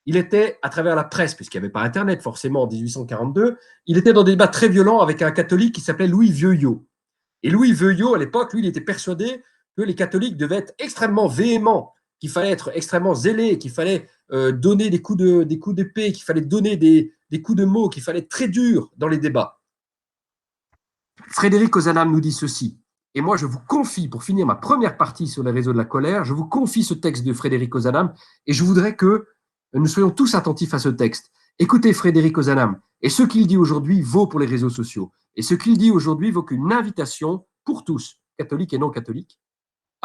Il était, à travers la presse, puisqu'il n'y avait pas Internet forcément en 1842, il était dans des débats très violents avec un catholique qui s'appelait Louis Veuillot. Et Louis Veuillot, à l'époque, lui, il était persuadé que les catholiques devaient être extrêmement véhéments, qu'il fallait être extrêmement zélés, qu'il fallait donner des coups d'épée, qu'il fallait donner des coups de mots, qu'il fallait être très dur dans les débats. Frédéric Ozanam nous dit ceci, et moi je vous confie, pour finir ma première partie sur les réseaux de la colère, je vous confie ce texte de Frédéric Ozanam, et je voudrais que nous soyons tous attentifs à ce texte. Écoutez Frédéric Ozanam, et ce qu'il dit aujourd'hui vaut pour les réseaux sociaux. Et ce qu'il dit aujourd'hui vaut qu'une invitation pour tous, catholiques et non catholiques,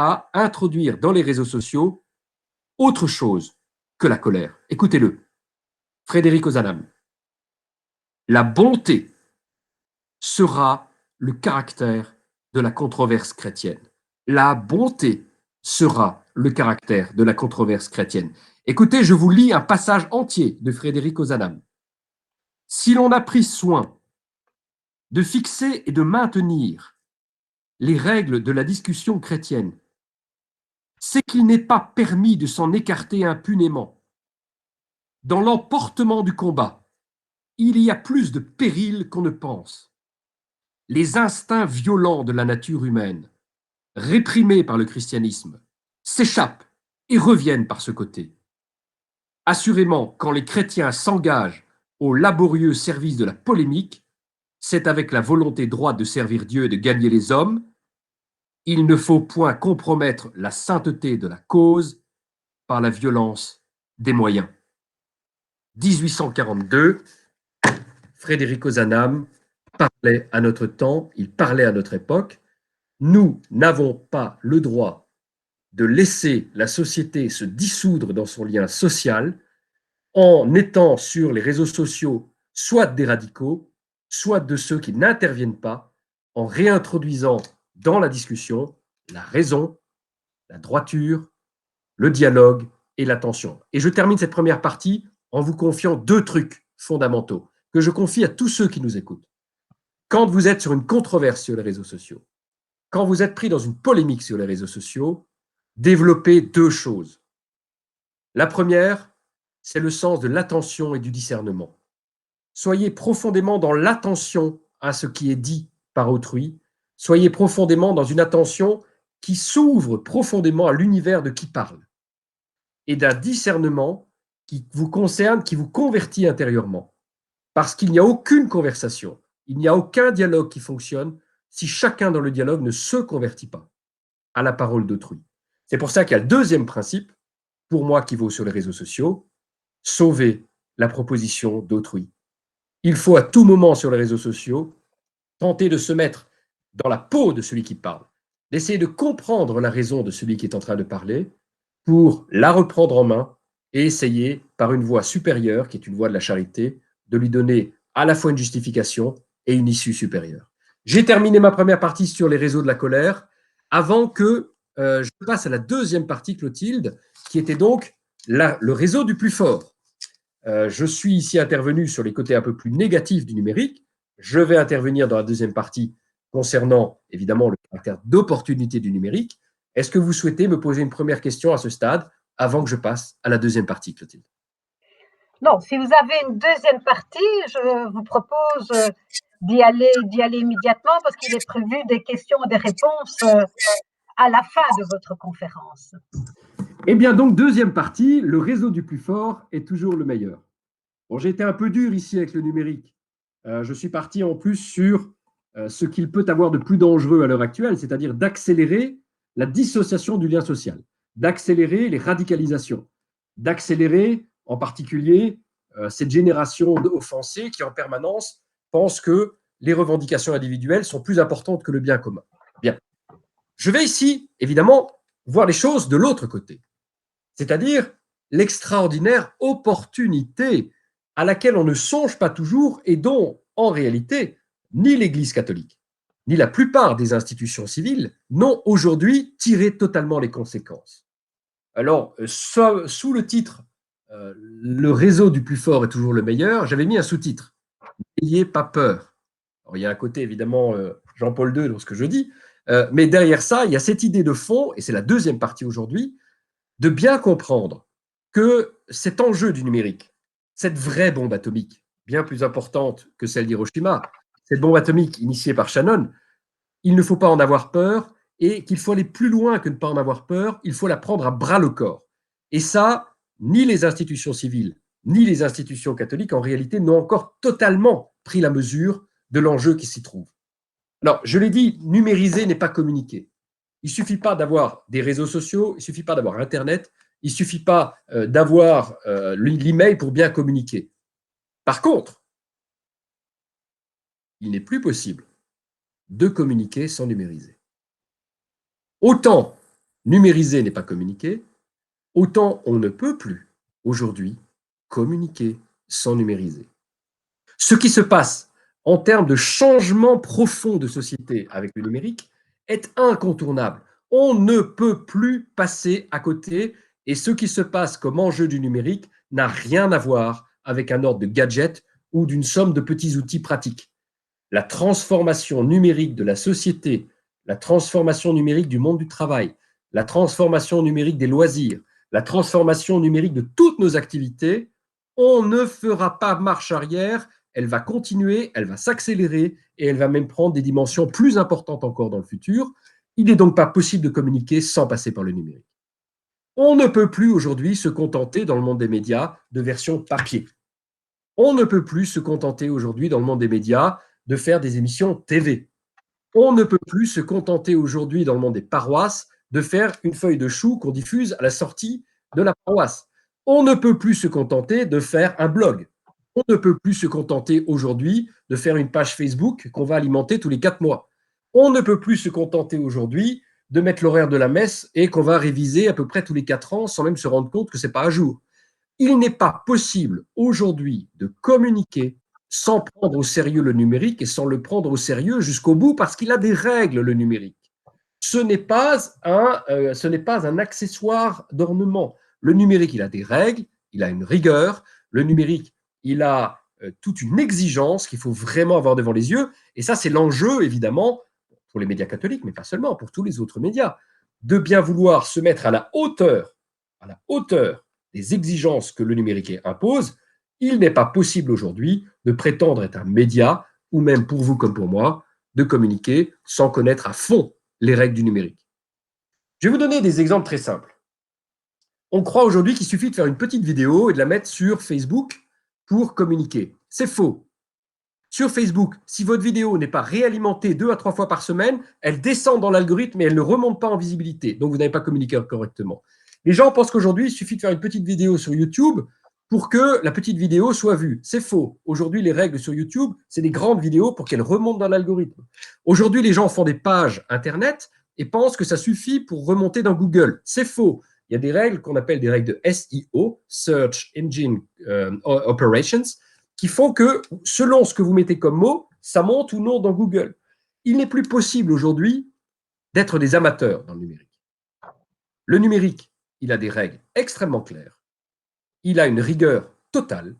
à introduire dans les réseaux sociaux autre chose que la colère. Écoutez-le. Frédéric Ozanam. La bonté sera le caractère de la controverse chrétienne. La bonté sera le caractère de la controverse chrétienne. Écoutez, je vous lis un passage entier de Frédéric Ozanam. Si l'on a pris soin de fixer et de maintenir les règles de la discussion chrétienne, c'est qu'il n'est pas permis de s'en écarter impunément. Dans l'emportement du combat, il y a plus de périls qu'on ne pense. Les instincts violents de la nature humaine, réprimés par le christianisme, s'échappent et reviennent par ce côté. Assurément, quand les chrétiens s'engagent au laborieux service de la polémique, c'est avec la volonté droite de servir Dieu et de gagner les hommes. Il ne faut point compromettre la sainteté de la cause par la violence des moyens. 1842, Frédéric Ozanam parlait à notre temps, il parlait à notre époque. Nous n'avons pas le droit de laisser la société se dissoudre dans son lien social en étant sur les réseaux sociaux soit des radicaux, soit de ceux qui n'interviennent pas, en réintroduisant dans la discussion la raison, la droiture, le dialogue et l'attention. Et je termine cette première partie en vous confiant deux trucs fondamentaux que je confie à tous ceux qui nous écoutent. Quand vous êtes sur une controverse sur les réseaux sociaux, quand vous êtes pris dans une polémique sur les réseaux sociaux, développez deux choses. La première, c'est le sens de l'attention et du discernement. Soyez profondément dans l'attention à ce qui est dit par autrui. Soyez profondément dans une attention qui s'ouvre profondément à l'univers de qui parle et d'un discernement qui vous concerne, qui vous convertit intérieurement. Parce qu'il n'y a aucune conversation, il n'y a aucun dialogue qui fonctionne si chacun dans le dialogue ne se convertit pas à la parole d'autrui. C'est pour ça qu'il y a le deuxième principe, pour moi, qui vaut sur les réseaux sociaux, sauver la proposition d'autrui. Il faut à tout moment sur les réseaux sociaux tenter de se mettre dans la peau de celui qui parle, d'essayer de comprendre la raison de celui qui est en train de parler pour la reprendre en main et essayer, par une voie supérieure, qui est une voie de la charité, de lui donner à la fois une justification et une issue supérieure. J'ai terminé ma première partie sur les réseaux de la colère avant que je passe à la deuxième partie, Clotilde, qui était donc le réseau du plus fort. Je suis ici intervenu sur les côtés un peu plus négatifs du numérique. Je vais intervenir dans la deuxième partie concernant, évidemment, le caractère d'opportunité du numérique. Est-ce que vous souhaitez me poser une première question à ce stade avant que je passe à la deuxième partie, Clotilde? Non, si vous avez une deuxième partie, je vous propose d'y aller immédiatement parce qu'il est prévu des questions et des réponses à la fin de votre conférence. Eh bien, donc, deuxième partie, le réseau du plus fort est toujours le meilleur. Bon, j'ai été un peu dur ici avec le numérique. Je suis parti en plus sur ce qu'il peut avoir de plus dangereux à l'heure actuelle, c'est-à-dire d'accélérer la dissociation du lien social, d'accélérer les radicalisations, d'accélérer en particulier cette génération d'offensés qui en permanence pensent que les revendications individuelles sont plus importantes que le bien commun. Bien. Je vais ici, évidemment, voir les choses de l'autre côté, c'est-à-dire l'extraordinaire opportunité à laquelle on ne songe pas toujours et dont, en réalité, ni l'Église catholique, ni la plupart des institutions civiles n'ont aujourd'hui tiré totalement les conséquences. Alors, sous le titre « Le réseau du plus fort est toujours le meilleur », j'avais mis un sous-titre « N'ayez pas peur ». Alors, il y a un côté, évidemment, Jean-Paul II dans ce que je dis, mais derrière ça, il y a cette idée de fond, et c'est la deuxième partie aujourd'hui, de bien comprendre que cet enjeu du numérique, cette vraie bombe atomique, bien plus importante que celle d'Hiroshima, cette bombe atomique initiée par Shannon, il ne faut pas en avoir peur et qu'il faut aller plus loin que ne pas en avoir peur, il faut la prendre à bras le corps. Et ça, ni les institutions civiles, ni les institutions catholiques, en réalité, n'ont encore totalement pris la mesure de l'enjeu qui s'y trouve. Alors, je l'ai dit, numériser n'est pas communiquer. Il ne suffit pas d'avoir des réseaux sociaux, il ne suffit pas d'avoir Internet, il ne suffit pas d'avoir l'email pour bien communiquer. Par contre, il n'est plus possible de communiquer sans numériser. Autant numériser n'est pas communiquer, autant on ne peut plus aujourd'hui communiquer sans numériser. Ce qui se passe en termes de changement profond de société avec le numérique est incontournable. On ne peut plus passer à côté et ce qui se passe comme enjeu du numérique n'a rien à voir avec un ordre de gadget ou d'une somme de petits outils pratiques. La transformation numérique de la société, la transformation numérique du monde du travail, la transformation numérique des loisirs, la transformation numérique de toutes nos activités, on ne fera pas marche arrière, elle va continuer, elle va s'accélérer et elle va même prendre des dimensions plus importantes encore dans le futur. Il n'est donc pas possible de communiquer sans passer par le numérique. On ne peut plus aujourd'hui se contenter dans le monde des médias de versions papier. On ne peut plus se contenter aujourd'hui dans le monde des médias de faire des émissions TV. On ne peut plus se contenter aujourd'hui dans le monde des paroisses de faire une feuille de chou qu'on diffuse à la sortie de la paroisse. On ne peut plus se contenter de faire un blog. On ne peut plus se contenter aujourd'hui de faire une page Facebook qu'on va alimenter tous les 4 mois. On ne peut plus se contenter aujourd'hui de mettre l'horaire de la messe et qu'on va réviser à peu près tous les 4 ans sans même se rendre compte que ce n'est pas à jour. Il n'est pas possible aujourd'hui de communiquer sans prendre au sérieux le numérique et sans le prendre au sérieux jusqu'au bout parce qu'il a des règles, le numérique. Ce n'est pas un accessoire d'ornement. Le numérique, il a des règles, il a une rigueur. Le numérique, il a toute une exigence qu'il faut vraiment avoir devant les yeux. Et ça, c'est l'enjeu, évidemment, pour les médias catholiques, mais pas seulement, pour tous les autres médias, de bien vouloir se mettre à la hauteur des exigences que le numérique impose. Il n'est pas possible aujourd'hui de prétendre être un média, ou même pour vous comme pour moi, de communiquer sans connaître à fond les règles du numérique. Je vais vous donner des exemples très simples. On croit aujourd'hui qu'il suffit de faire une petite vidéo et de la mettre sur Facebook pour communiquer. C'est faux. Sur Facebook, si votre vidéo n'est pas réalimentée 2 à 3 fois par semaine, elle descend dans l'algorithme et elle ne remonte pas en visibilité. Donc, vous n'avez pas communiqué correctement. Les gens pensent qu'aujourd'hui, il suffit de faire une petite vidéo sur YouTube pour que la petite vidéo soit vue. C'est faux. Aujourd'hui, les règles sur YouTube, c'est des grandes vidéos pour qu'elles remontent dans l'algorithme. Aujourd'hui, les gens font des pages Internet et pensent que ça suffit pour remonter dans Google. C'est faux. Il y a des règles qu'on appelle des règles de SEO, Search Engine Operations, qui font que selon ce que vous mettez comme mot, ça monte ou non dans Google. Il n'est plus possible aujourd'hui d'être des amateurs dans le numérique. Le numérique, il a des règles extrêmement claires. Il a une rigueur totale.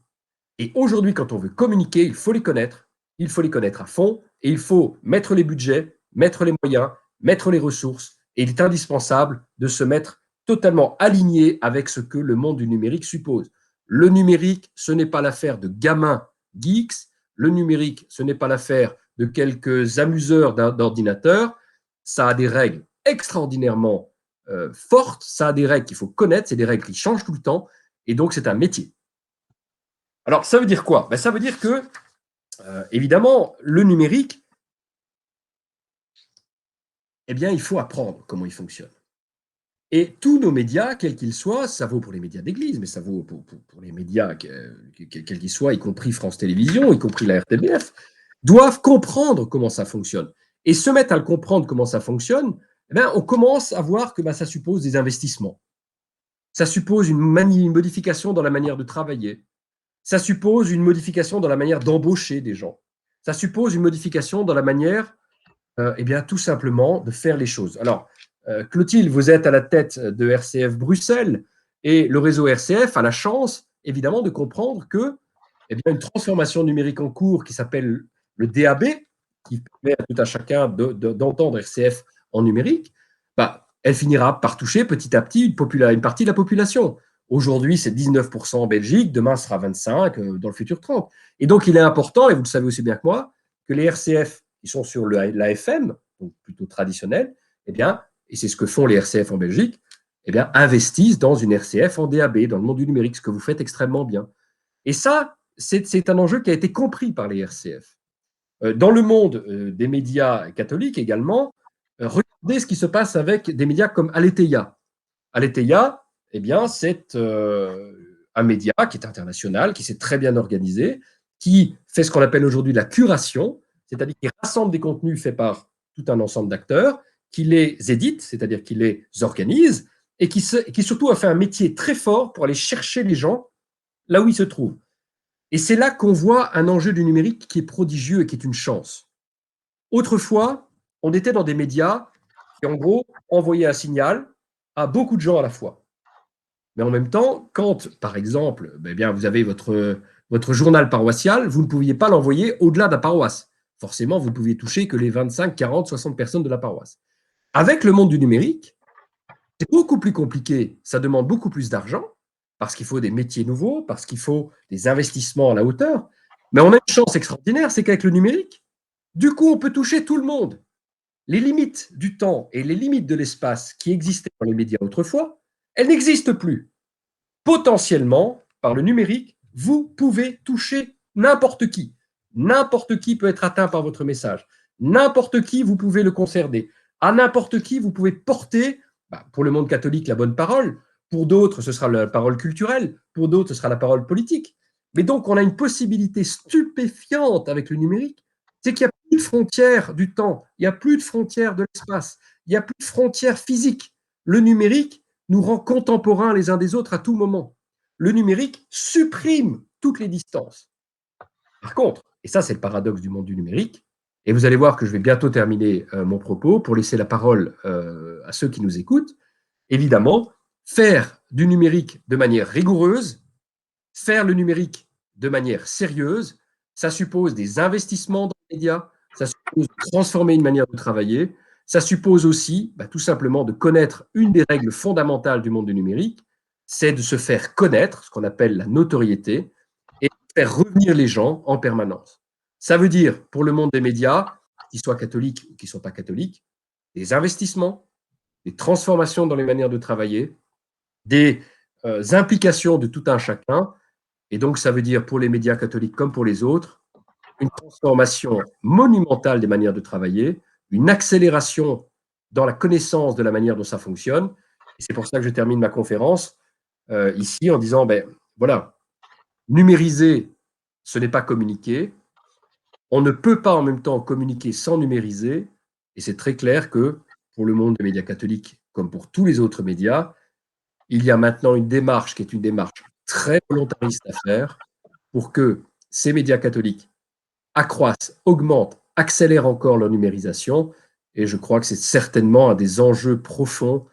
Et aujourd'hui, quand on veut communiquer, il faut les connaître. Il faut les connaître à fond. Et il faut mettre les budgets, mettre les moyens, mettre les ressources. Et il est indispensable de se mettre totalement aligné avec ce que le monde du numérique suppose. Le numérique, ce n'est pas l'affaire de gamins geeks. Le numérique, ce n'est pas l'affaire de quelques amuseurs d'ordinateurs. Ça a des règles extraordinairement fortes. Ça a des règles qu'il faut connaître. C'est des règles qui changent tout le temps. Et donc, c'est un métier. Alors, ça veut dire quoi? Ça veut dire que, évidemment, le numérique, eh bien, il faut apprendre comment il fonctionne. Et tous nos médias, quels qu'ils soient, ça vaut pour les médias d'église, mais ça vaut pour les médias, quels qu'ils soient, y compris France Télévisions, y compris la RTBF, doivent comprendre comment ça fonctionne. Et se mettre à le comprendre comment ça fonctionne, eh bien, on commence à voir que ça suppose des investissements. Ça suppose une modification dans la manière de travailler. Ça suppose une modification dans la manière d'embaucher des gens. Ça suppose une modification dans la manière, eh bien, tout simplement, de faire les choses. Alors, Clotilde, vous êtes à la tête de RCF Bruxelles et le réseau RCF a la chance, évidemment, de comprendre que eh bien, une transformation numérique en cours qui s'appelle le DAB, qui permet à tout un chacun d'entendre RCF en numérique, elle finira par toucher petit à petit une partie de la population. Aujourd'hui, c'est 19% en Belgique, demain, ce sera 25%, dans le futur 30%. Et donc, il est important, et vous le savez aussi bien que moi, que les RCF qui sont sur l'AFM, donc plutôt traditionnel, eh bien, et c'est ce que font les RCF en Belgique, eh bien, investissent dans une RCF en DAB, dans le monde du numérique, ce que vous faites extrêmement bien. Et ça, c'est un enjeu qui a été compris par les RCF. Dans le monde des médias catholiques également, regardez ce qui se passe avec des médias comme Aletheia. Aletheia, eh bien, c'est un média qui est international, qui s'est très bien organisé, qui fait ce qu'on appelle aujourd'hui la curation, c'est-à-dire qu'il rassemble des contenus faits par tout un ensemble d'acteurs, qui les édite, c'est-à-dire qui les organise, et qui surtout a fait un métier très fort pour aller chercher les gens là où ils se trouvent. Et c'est là qu'on voit un enjeu du numérique qui est prodigieux et qui est une chance. Autrefois, on était dans des médias qui, en gros, envoyaient un signal à beaucoup de gens à la fois. Mais en même temps, quand, par exemple, vous avez votre journal paroissial, vous ne pouviez pas l'envoyer au-delà de la paroisse. Forcément, vous ne pouviez toucher que les 25, 40, 60 personnes de la paroisse. Avec le monde du numérique, c'est beaucoup plus compliqué. Ça demande beaucoup plus d'argent, parce qu'il faut des métiers nouveaux, parce qu'il faut des investissements à la hauteur. Mais on a une chance extraordinaire, c'est qu'avec le numérique, du coup, on peut toucher tout le monde. Les limites du temps et les limites de l'espace qui existaient dans les médias autrefois, elles n'existent plus. Potentiellement, par le numérique, vous pouvez toucher n'importe qui. N'importe qui peut être atteint par votre message. N'importe qui, vous pouvez le concerner. À n'importe qui, vous pouvez porter, pour le monde catholique, la bonne parole. Pour d'autres, ce sera la parole culturelle. Pour d'autres, ce sera la parole politique. Mais donc, on a une possibilité stupéfiante avec le numérique. C'est qu'il n'y a plus de frontières du temps. Il n'y a plus de frontières de l'espace. Il n'y a plus de frontières physiques. Le numérique nous rend contemporains les uns des autres à tout moment. Le numérique supprime toutes les distances. Par contre, et ça c'est le paradoxe du monde du numérique, et vous allez voir que je vais bientôt terminer mon propos pour laisser la parole à ceux qui nous écoutent, évidemment, faire du numérique de manière rigoureuse, faire le numérique de manière sérieuse, ça suppose des investissements dans les médias, ça suppose de transformer une manière de travailler, ça suppose aussi tout simplement de connaître une des règles fondamentales du monde du numérique, c'est de se faire connaître, ce qu'on appelle la notoriété, et de faire revenir les gens en permanence. Ça veut dire, pour le monde des médias, qu'ils soient catholiques ou qu'ils ne soient pas catholiques, des investissements, des transformations dans les manières de travailler, des implications de tout un chacun, et donc ça veut dire pour les médias catholiques comme pour les autres, une transformation monumentale des manières de travailler, une accélération dans la connaissance de la manière dont ça fonctionne. Et c'est pour ça que je termine ma conférence ici en disant, voilà, numériser, ce n'est pas communiquer. On ne peut pas en même temps communiquer sans numériser. Et c'est très clair que pour le monde des médias catholiques, comme pour tous les autres médias, il y a maintenant une démarche qui est une démarche très volontariste à faire pour que ces médias catholiques accroissent, augmentent, accélèrent encore leur numérisation. Et je crois que c'est certainement un des enjeux profonds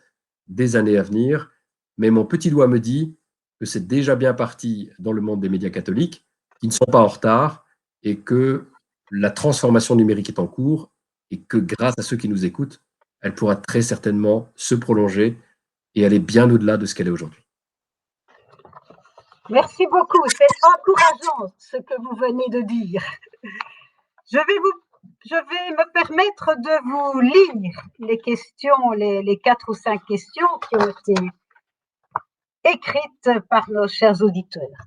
des années à venir. Mais mon petit doigt me dit que c'est déjà bien parti dans le monde des médias catholiques, qui ne sont pas en retard et que la transformation numérique est en cours et que grâce à ceux qui nous écoutent, elle pourra très certainement se prolonger et aller bien au-delà de ce qu'elle est aujourd'hui. Merci beaucoup. C'est encourageant ce que vous venez de dire. Je vais me permettre de vous lire les questions, les 4 ou 5 questions qui ont été écrites par nos chers auditeurs.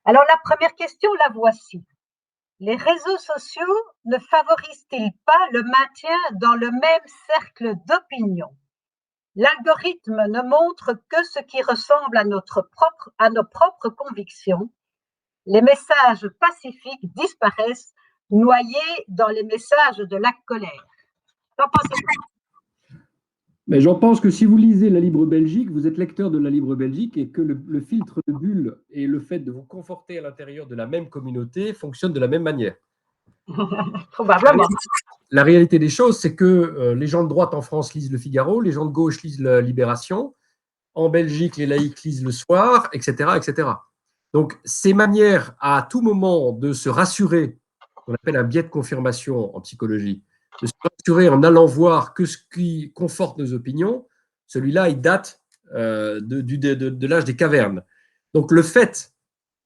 Alors, la première question, la voici. Les réseaux sociaux ne favorisent-ils pas le maintien dans le même cercle d'opinion? L'algorithme ne montre que ce qui ressemble à nos propres convictions. Les messages pacifiques disparaissent, noyés dans les messages de la colère. Qu'en pensez-vous? Mais j'en pense que si vous lisez La Libre Belgique, vous êtes lecteur de La Libre Belgique et que le filtre de bulle et le fait de vous conforter à l'intérieur de la même communauté fonctionnent de la même manière. Probablement. La réalité des choses, c'est que les gens de droite en France lisent Le Figaro, les gens de gauche lisent la Libération, en Belgique, les laïcs lisent Le Soir, etc., etc. Donc, ces manières à tout moment de se rassurer, qu'on appelle un biais de confirmation en psychologie, de se rassurer en allant voir que ce qui conforte nos opinions, celui-là, il date de l'âge des cavernes. Donc, le fait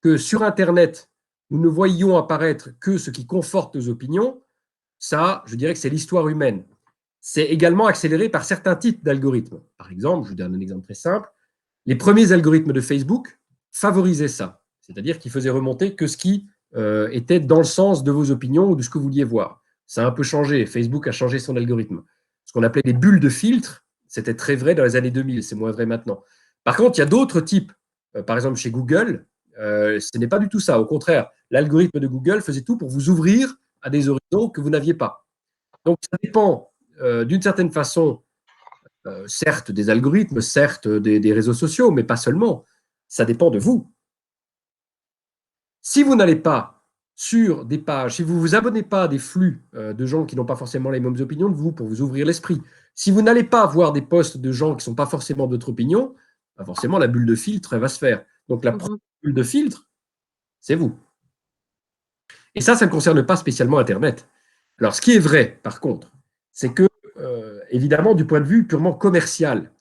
que sur Internet, nous ne voyions apparaître que ce qui conforte nos opinions, ça, je dirais que c'est l'histoire humaine. C'est également accéléré par certains types d'algorithmes. Par exemple, je vous donne un exemple très simple, les premiers algorithmes de Facebook favorisaient ça, c'est-à-dire qu'ils faisaient remonter que ce qui était dans le sens de vos opinions ou de ce que vous vouliez voir. Ça a un peu changé, Facebook a changé son algorithme. Ce qu'on appelait des bulles de filtre, c'était très vrai dans les années 2000, c'est moins vrai maintenant. Par contre, il y a d'autres types, par exemple chez Google, ce n'est pas du tout ça. Au contraire, l'algorithme de Google faisait tout pour vous ouvrir à des horizons que vous n'aviez pas. Donc, ça dépend d'une certaine façon, certes des algorithmes, certes des réseaux sociaux, mais pas seulement. Ça dépend de vous. Si vous n'allez pas sur des pages, si vous ne vous abonnez pas à des flux de gens qui n'ont pas forcément les mêmes opinions de vous pour vous ouvrir l'esprit, si vous n'allez pas voir des posts de gens qui ne sont pas forcément de votre opinion, bah forcément la bulle de filtre elle va se faire. Donc la première bulle de filtre, c'est vous. Et ça ne concerne pas spécialement Internet. Alors, ce qui est vrai, par contre, c'est que, évidemment, du point de vue purement commercial,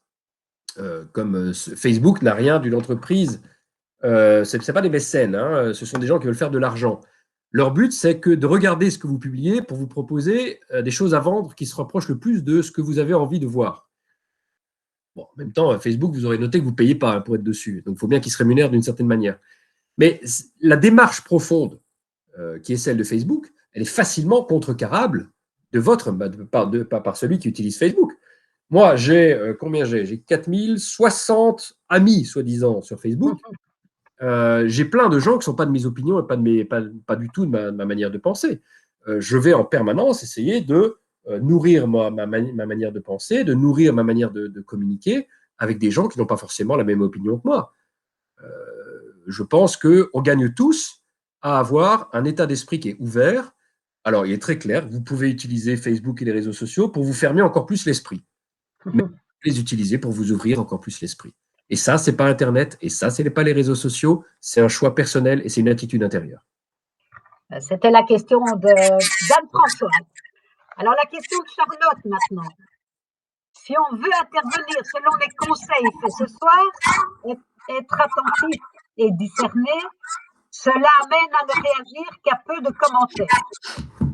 comme Facebook n'a rien d'une entreprise, ce n'est pas des mécènes, hein, ce sont des gens qui veulent faire de l'argent. Leur but, c'est que de regarder ce que vous publiez pour vous proposer des choses à vendre qui se rapprochent le plus de ce que vous avez envie de voir. Bon, en même temps, Facebook, vous aurez noté que vous ne payez pas pour être dessus. Donc, il faut bien qu'ils se rémunèrent d'une certaine manière. Mais la démarche profonde qui est celle de Facebook, elle est facilement contrecarrable par celui qui utilise Facebook. Moi, j'ai combien j'ai 4060 amis, soi-disant, sur Facebook. J'ai plein de gens qui ne sont pas de mes opinions et pas du tout de ma manière de penser. Je vais en permanence essayer de nourrir ma manière de penser, de nourrir ma manière de communiquer avec des gens qui n'ont pas forcément la même opinion que moi. Je pense qu'on gagne tous à avoir un état d'esprit qui est ouvert. Alors, il est très clair, vous pouvez utiliser Facebook et les réseaux sociaux pour vous fermer encore plus l'esprit. Mais vous pouvez les utiliser pour vous ouvrir encore plus l'esprit. Et ça, ce n'est pas Internet, et ça, ce n'est pas les réseaux sociaux, c'est un choix personnel et c'est une attitude intérieure. C'était la question d'Anne-Françoise. Alors, la question de Charlotte maintenant. Si on veut intervenir selon les conseils faits ce soir, être attentif et discerner, cela amène à ne réagir qu'à peu de commentaires.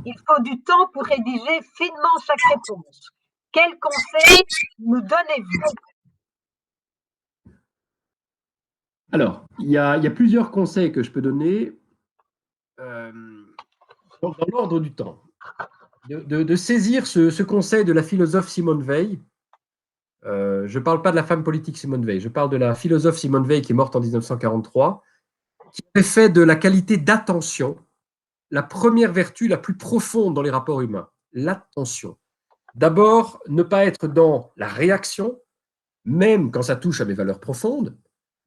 Il faut du temps pour rédiger finement chaque réponse. Quels conseils nous donnez-vous? Alors, il y a plusieurs conseils que je peux donner dans l'ordre du temps. De saisir ce conseil de la philosophe Simone Veil. Je ne parle pas de la femme politique Simone Veil, je parle de la philosophe Simone Veil qui est morte en 1943 qui avait fait de la qualité d'attention la première vertu la plus profonde dans les rapports humains, l'attention. D'abord, ne pas être dans la réaction, même quand ça touche à mes valeurs profondes.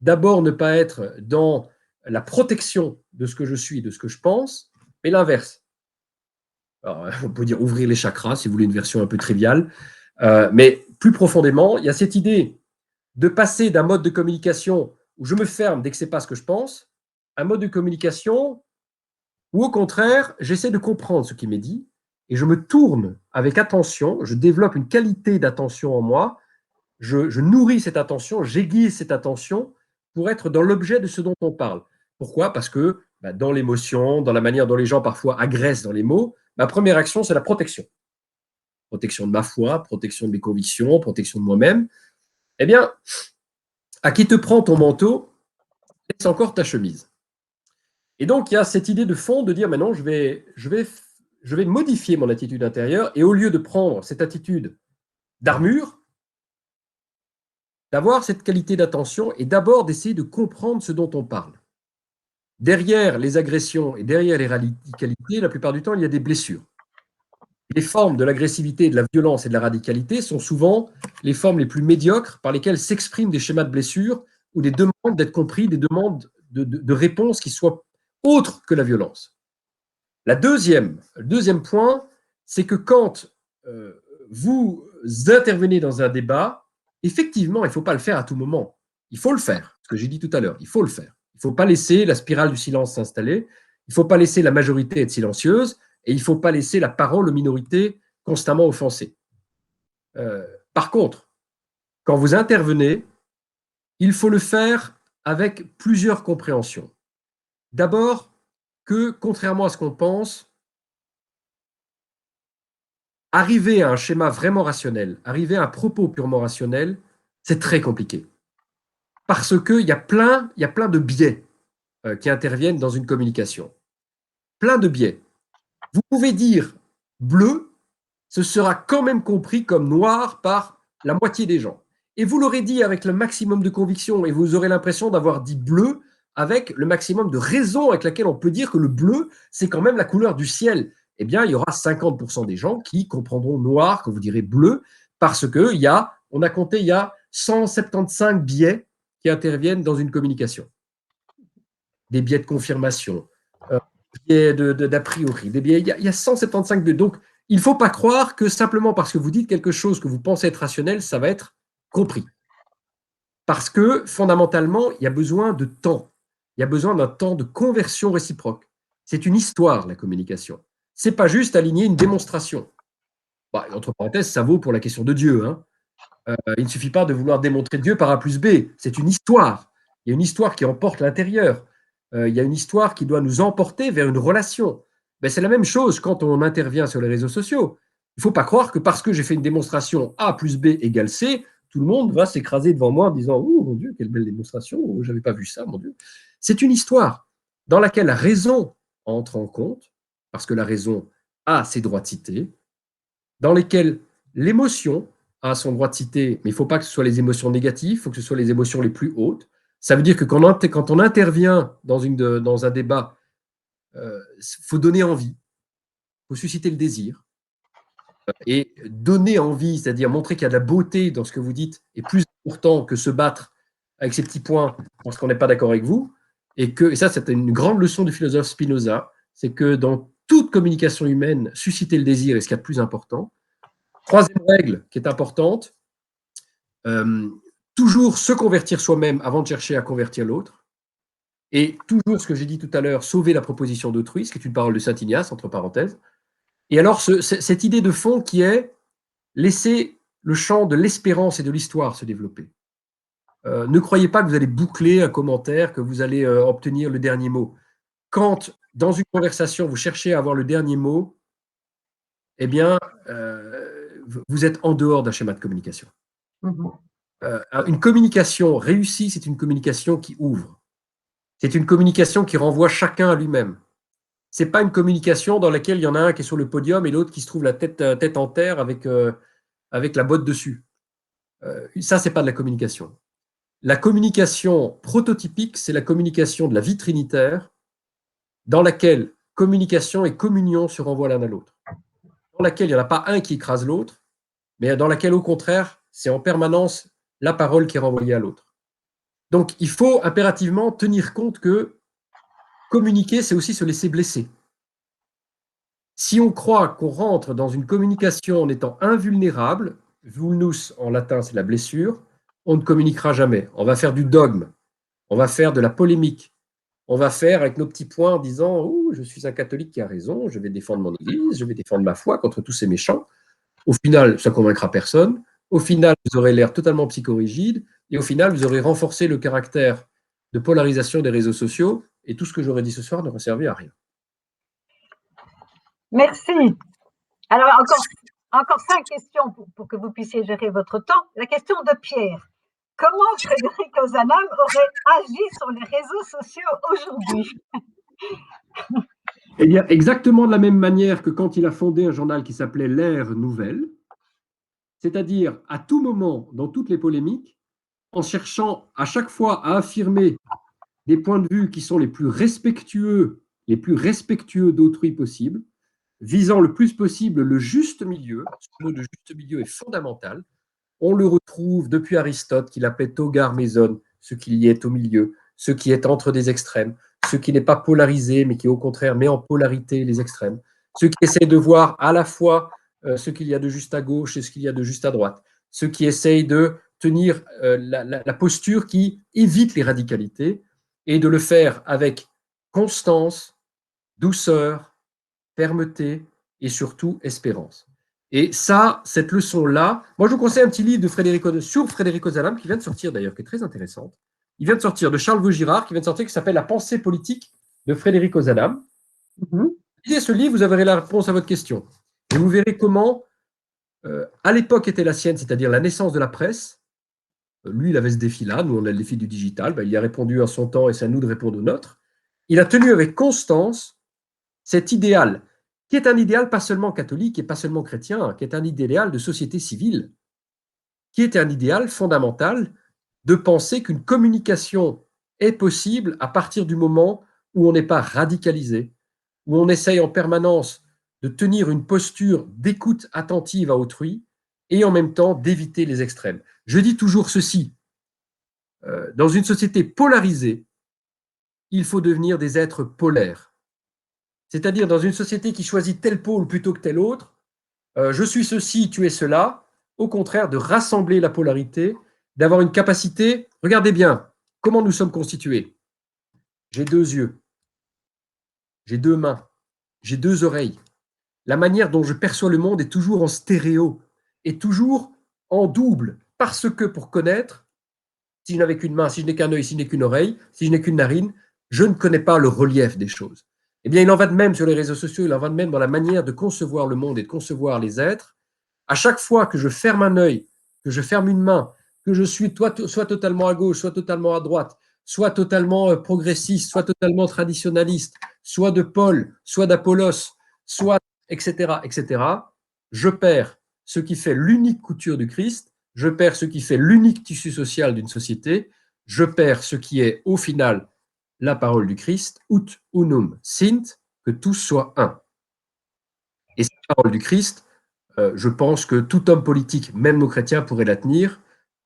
D'abord, ne pas être dans la protection de ce que je suis, de ce que je pense, mais l'inverse. Alors, on peut dire ouvrir les chakras, si vous voulez une version un peu triviale. Mais plus profondément, il y a cette idée de passer d'un mode de communication où je me ferme dès que ce n'est pas ce que je pense, à un mode de communication où, au contraire, j'essaie de comprendre ce qui m'est dit et je me tourne avec attention, je développe une qualité d'attention en moi, je nourris cette attention, j'aiguise cette attention pour être dans l'objet de ce dont on parle. Pourquoi? Parce que dans l'émotion, dans la manière dont les gens parfois agressent dans les mots, ma première action, c'est la protection. Protection de ma foi, protection de mes convictions, protection de moi-même. Eh bien, à qui te prend ton manteau, laisse encore ta chemise. Et donc, il y a cette idée de fond de dire, maintenant, je vais modifier mon attitude intérieure et au lieu de prendre cette attitude d'armure, d'avoir cette qualité d'attention et d'abord d'essayer de comprendre ce dont on parle. Derrière les agressions et derrière les radicalités, la plupart du temps, il y a des blessures. Les formes de l'agressivité, de la violence et de la radicalité sont souvent les formes les plus médiocres par lesquelles s'expriment des schémas de blessures ou des demandes d'être compris, des demandes de réponses qui soient autres que la violence. Le deuxième point, c'est que quand vous intervenez dans un débat, effectivement, il ne faut pas le faire à tout moment. Il faut le faire, ce que j'ai dit tout à l'heure, il faut le faire. Il ne faut pas laisser la spirale du silence s'installer, il ne faut pas laisser la majorité être silencieuse, et il ne faut pas laisser la parole aux minorités constamment offensées. Par contre, quand vous intervenez, il faut le faire avec plusieurs compréhensions. D'abord, que contrairement à ce qu'on pense, arriver à un schéma vraiment rationnel, arriver à un propos purement rationnel, c'est très compliqué. Parce qu'il y a plein de biais qui interviennent dans une communication. Plein de biais. Vous pouvez dire bleu, ce sera quand même compris comme noir par la moitié des gens. Et vous l'aurez dit avec le maximum de conviction et vous aurez l'impression d'avoir dit bleu avec le maximum de raison avec laquelle on peut dire que le bleu, c'est quand même la couleur du ciel. Eh bien, il y aura 50% des gens qui comprendront noir quand vous direz bleu parce qu'on a compté, il y a 175 biais qui interviennent dans une communication. Des biais de confirmation, biais d'a priori, des biais, il y a 175 biais. Donc, il ne faut pas croire que simplement parce que vous dites quelque chose que vous pensez être rationnel, ça va être compris. Parce que, fondamentalement, il y a besoin de temps. Il y a besoin d'un temps de conversion réciproque. C'est une histoire, la communication. Ce n'est pas juste aligner une démonstration. Entre parenthèses, ça vaut pour la question de Dieu. Il ne suffit pas de vouloir démontrer Dieu par A plus B. C'est une histoire. Il y a une histoire qui emporte l'intérieur. Il y a une histoire qui doit nous emporter vers une relation. C'est la même chose quand on intervient sur les réseaux sociaux. Il ne faut pas croire que parce que j'ai fait une démonstration A plus B égale C, tout le monde va s'écraser devant moi en disant « Oh mon Dieu, quelle belle démonstration, oh, je n'avais pas vu ça, mon Dieu ». C'est une histoire dans laquelle la raison entre en compte, parce que la raison a ses droits de cité, dans lesquels l'émotion a son droit de cité, mais il ne faut pas que ce soit les émotions négatives, il faut que ce soit les émotions les plus hautes. Ça veut dire que quand on intervient dans un débat, faut donner envie, faut susciter le désir. Et donner envie, c'est-à-dire montrer qu'il y a de la beauté dans ce que vous dites, est plus important que se battre avec ces petits points parce qu'on n'est pas d'accord avec vous. Et ça, c'est une grande leçon du philosophe Spinoza, c'est que dans toute communication humaine, susciter le désir est ce qu'il y a de plus important. Troisième règle qui est importante, toujours se convertir soi-même avant de chercher à convertir l'autre. Et toujours, ce que j'ai dit tout à l'heure, sauver la proposition d'autrui, ce qui est une parole de Saint Ignace, entre parenthèses. Et alors, cette idée de fond qui est laisser le champ de l'espérance et de l'histoire se développer. Ne croyez pas que vous allez boucler un commentaire, que vous allez obtenir le dernier mot. Quand, dans une conversation, vous cherchez à avoir le dernier mot, eh bien, vous êtes en dehors d'un schéma de communication. Une communication réussie, c'est une communication qui ouvre. C'est une communication qui renvoie chacun à lui-même. Ce n'est pas une communication dans laquelle il y en a un qui est sur le podium et l'autre qui se trouve la tête en terre avec la botte dessus. Ça, ce n'est pas de la communication. La communication prototypique, c'est la communication de la vie trinitaire, dans laquelle communication et communion se renvoient l'un à l'autre, dans laquelle il n'y en a pas un qui écrase l'autre, mais dans laquelle, au contraire, c'est en permanence la parole qui est renvoyée à l'autre. Donc, il faut impérativement tenir compte que communiquer, c'est aussi se laisser blesser. Si on croit qu'on rentre dans une communication en étant invulnérable, vulnus en latin, c'est la blessure, on ne communiquera jamais. On va faire du dogme, on va faire de la polémique, on va faire avec nos petits points en disant « Oh, je suis un catholique qui a raison, je vais défendre mon église, je vais défendre ma foi contre tous ces méchants ». Au final, ça ne convaincra personne. Au final, vous aurez l'air totalement psychorigide. Et au final, vous aurez renforcé le caractère de polarisation des réseaux sociaux. Et tout ce que j'aurais dit ce soir n'aurait servi à rien. Merci. Alors, encore 5 questions pour que vous puissiez gérer votre temps. La question de Pierre. Comment Frédéric Ozanam aurait agi sur les réseaux sociaux aujourd'hui? Eh bien, exactement de la même manière que quand il a fondé un journal qui s'appelait L'Ère Nouvelle, c'est-à-dire à tout moment, dans toutes les polémiques, en cherchant à chaque fois à affirmer des points de vue qui sont les plus respectueux d'autrui possible, visant le plus possible le juste milieu. Ce mot de juste milieu est fondamental. On le retrouve depuis Aristote, qu'il appelait togar meson, ce qu'il y est au milieu, ce qui est entre des extrêmes, ce qui n'est pas polarisé, mais qui au contraire met en polarité les extrêmes, ce qui essaie de voir à la fois ce qu'il y a de juste à gauche et ce qu'il y a de juste à droite, ceux qui essayent de tenir la posture qui évite les radicalités et de le faire avec constance, douceur, fermeté et surtout espérance. Et ça, cette leçon-là, moi je vous conseille un petit livre sur Frédéric Ozanam qui vient de sortir d'ailleurs, qui est très intéressant. Il vient de sortir de Charles Vaugirard, qui vient de sortir, qui s'appelle La pensée politique de Frédéric Ozanam. Lisez ce livre, vous aurez la réponse à votre question. Et vous verrez comment, à l'époque était la sienne, c'est-à-dire la naissance de la presse, lui il avait ce défi-là, nous on a le défi du digital, il y a répondu à son temps et c'est à nous de répondre au nôtre. Il a tenu avec constance cet idéal, qui est un idéal pas seulement catholique et pas seulement chrétien, qui est un idéal de société civile, qui est un idéal fondamental de penser qu'une communication est possible à partir du moment où on n'est pas radicalisé, où on essaye en permanence de tenir une posture d'écoute attentive à autrui et en même temps d'éviter les extrêmes. Je dis toujours ceci, dans une société polarisée, il faut devenir des êtres polaires. C'est-à-dire dans une société qui choisit tel pôle plutôt que tel autre, je suis ceci, tu es cela, au contraire de rassembler la polarité, d'avoir une capacité, regardez bien, comment nous sommes constitués. J'ai 2 yeux, j'ai 2 mains, j'ai 2 oreilles. La manière dont je perçois le monde est toujours en stéréo, est toujours en double, parce que pour connaître, si je n'avais qu'une main, si je n'ai qu'un œil, si je n'ai qu'une oreille, si je n'ai qu'une narine, je ne connais pas le relief des choses. Eh bien, il en va de même sur les réseaux sociaux, il en va de même dans la manière de concevoir le monde et de concevoir les êtres. À chaque fois que je ferme un œil, que je ferme une main, que je suis soit totalement à gauche, soit totalement à droite, soit totalement progressiste, soit totalement traditionnaliste, soit de Paul, soit d'Apollos, soit etc., etc., je perds ce qui fait l'unique couture du Christ, je perds ce qui fait l'unique tissu social d'une société, je perds ce qui est au final la parole du Christ, ut unum sint, que tous soient un. Et cette parole du Christ, je pense que tout homme politique, même nos chrétiens, pourrait la tenir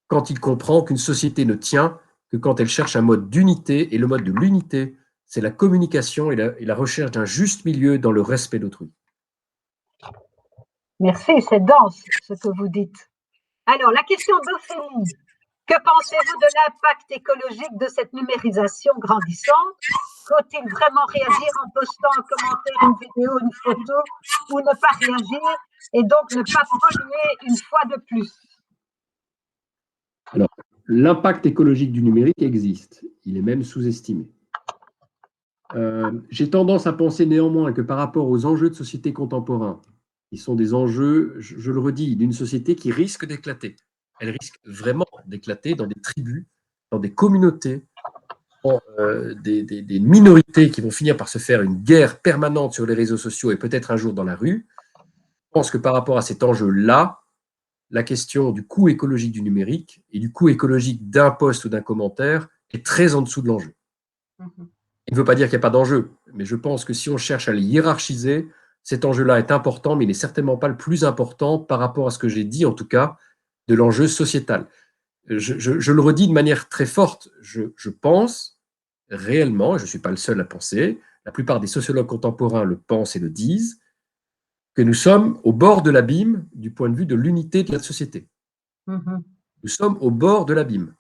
quand il comprend qu'une société ne tient que quand elle cherche un mode d'unité, et le mode de l'unité, c'est la communication et la recherche d'un juste milieu dans le respect d'autrui. Merci, c'est dense ce que vous dites. Alors, la question d'Ophélie. Que pensez-vous de l'impact écologique de cette numérisation grandissante? Faut-il vraiment réagir en postant un commentaire, une vidéo, une photo, ou ne pas réagir et donc ne pas polluer une fois de plus? Alors, l'impact écologique du numérique existe. Il est même sous-estimé. J'ai tendance à penser néanmoins que par rapport aux enjeux de société contemporains, qui sont des enjeux, je le redis, d'une société qui risque d'éclater. Elle risque vraiment d'éclater dans des tribus, dans des communautés, dans des minorités qui vont finir par se faire une guerre permanente sur les réseaux sociaux et peut-être un jour dans la rue. Je pense que par rapport à cet enjeu-là, la question du coût écologique du numérique et du coût écologique d'un post ou d'un commentaire est très en dessous de l'enjeu. Il ne veut pas dire qu'il n'y a pas d'enjeu, mais je pense que si on cherche à les hiérarchiser, cet enjeu-là est important, mais il n'est certainement pas le plus important par rapport à ce que j'ai dit, en tout cas, de l'enjeu sociétal. Je le redis de manière très forte, je pense réellement, et je ne suis pas le seul à penser, la plupart des sociologues contemporains le pensent et le disent, que nous sommes au bord de l'abîme du point de vue de l'unité de la société. Nous sommes au bord de l'abîme.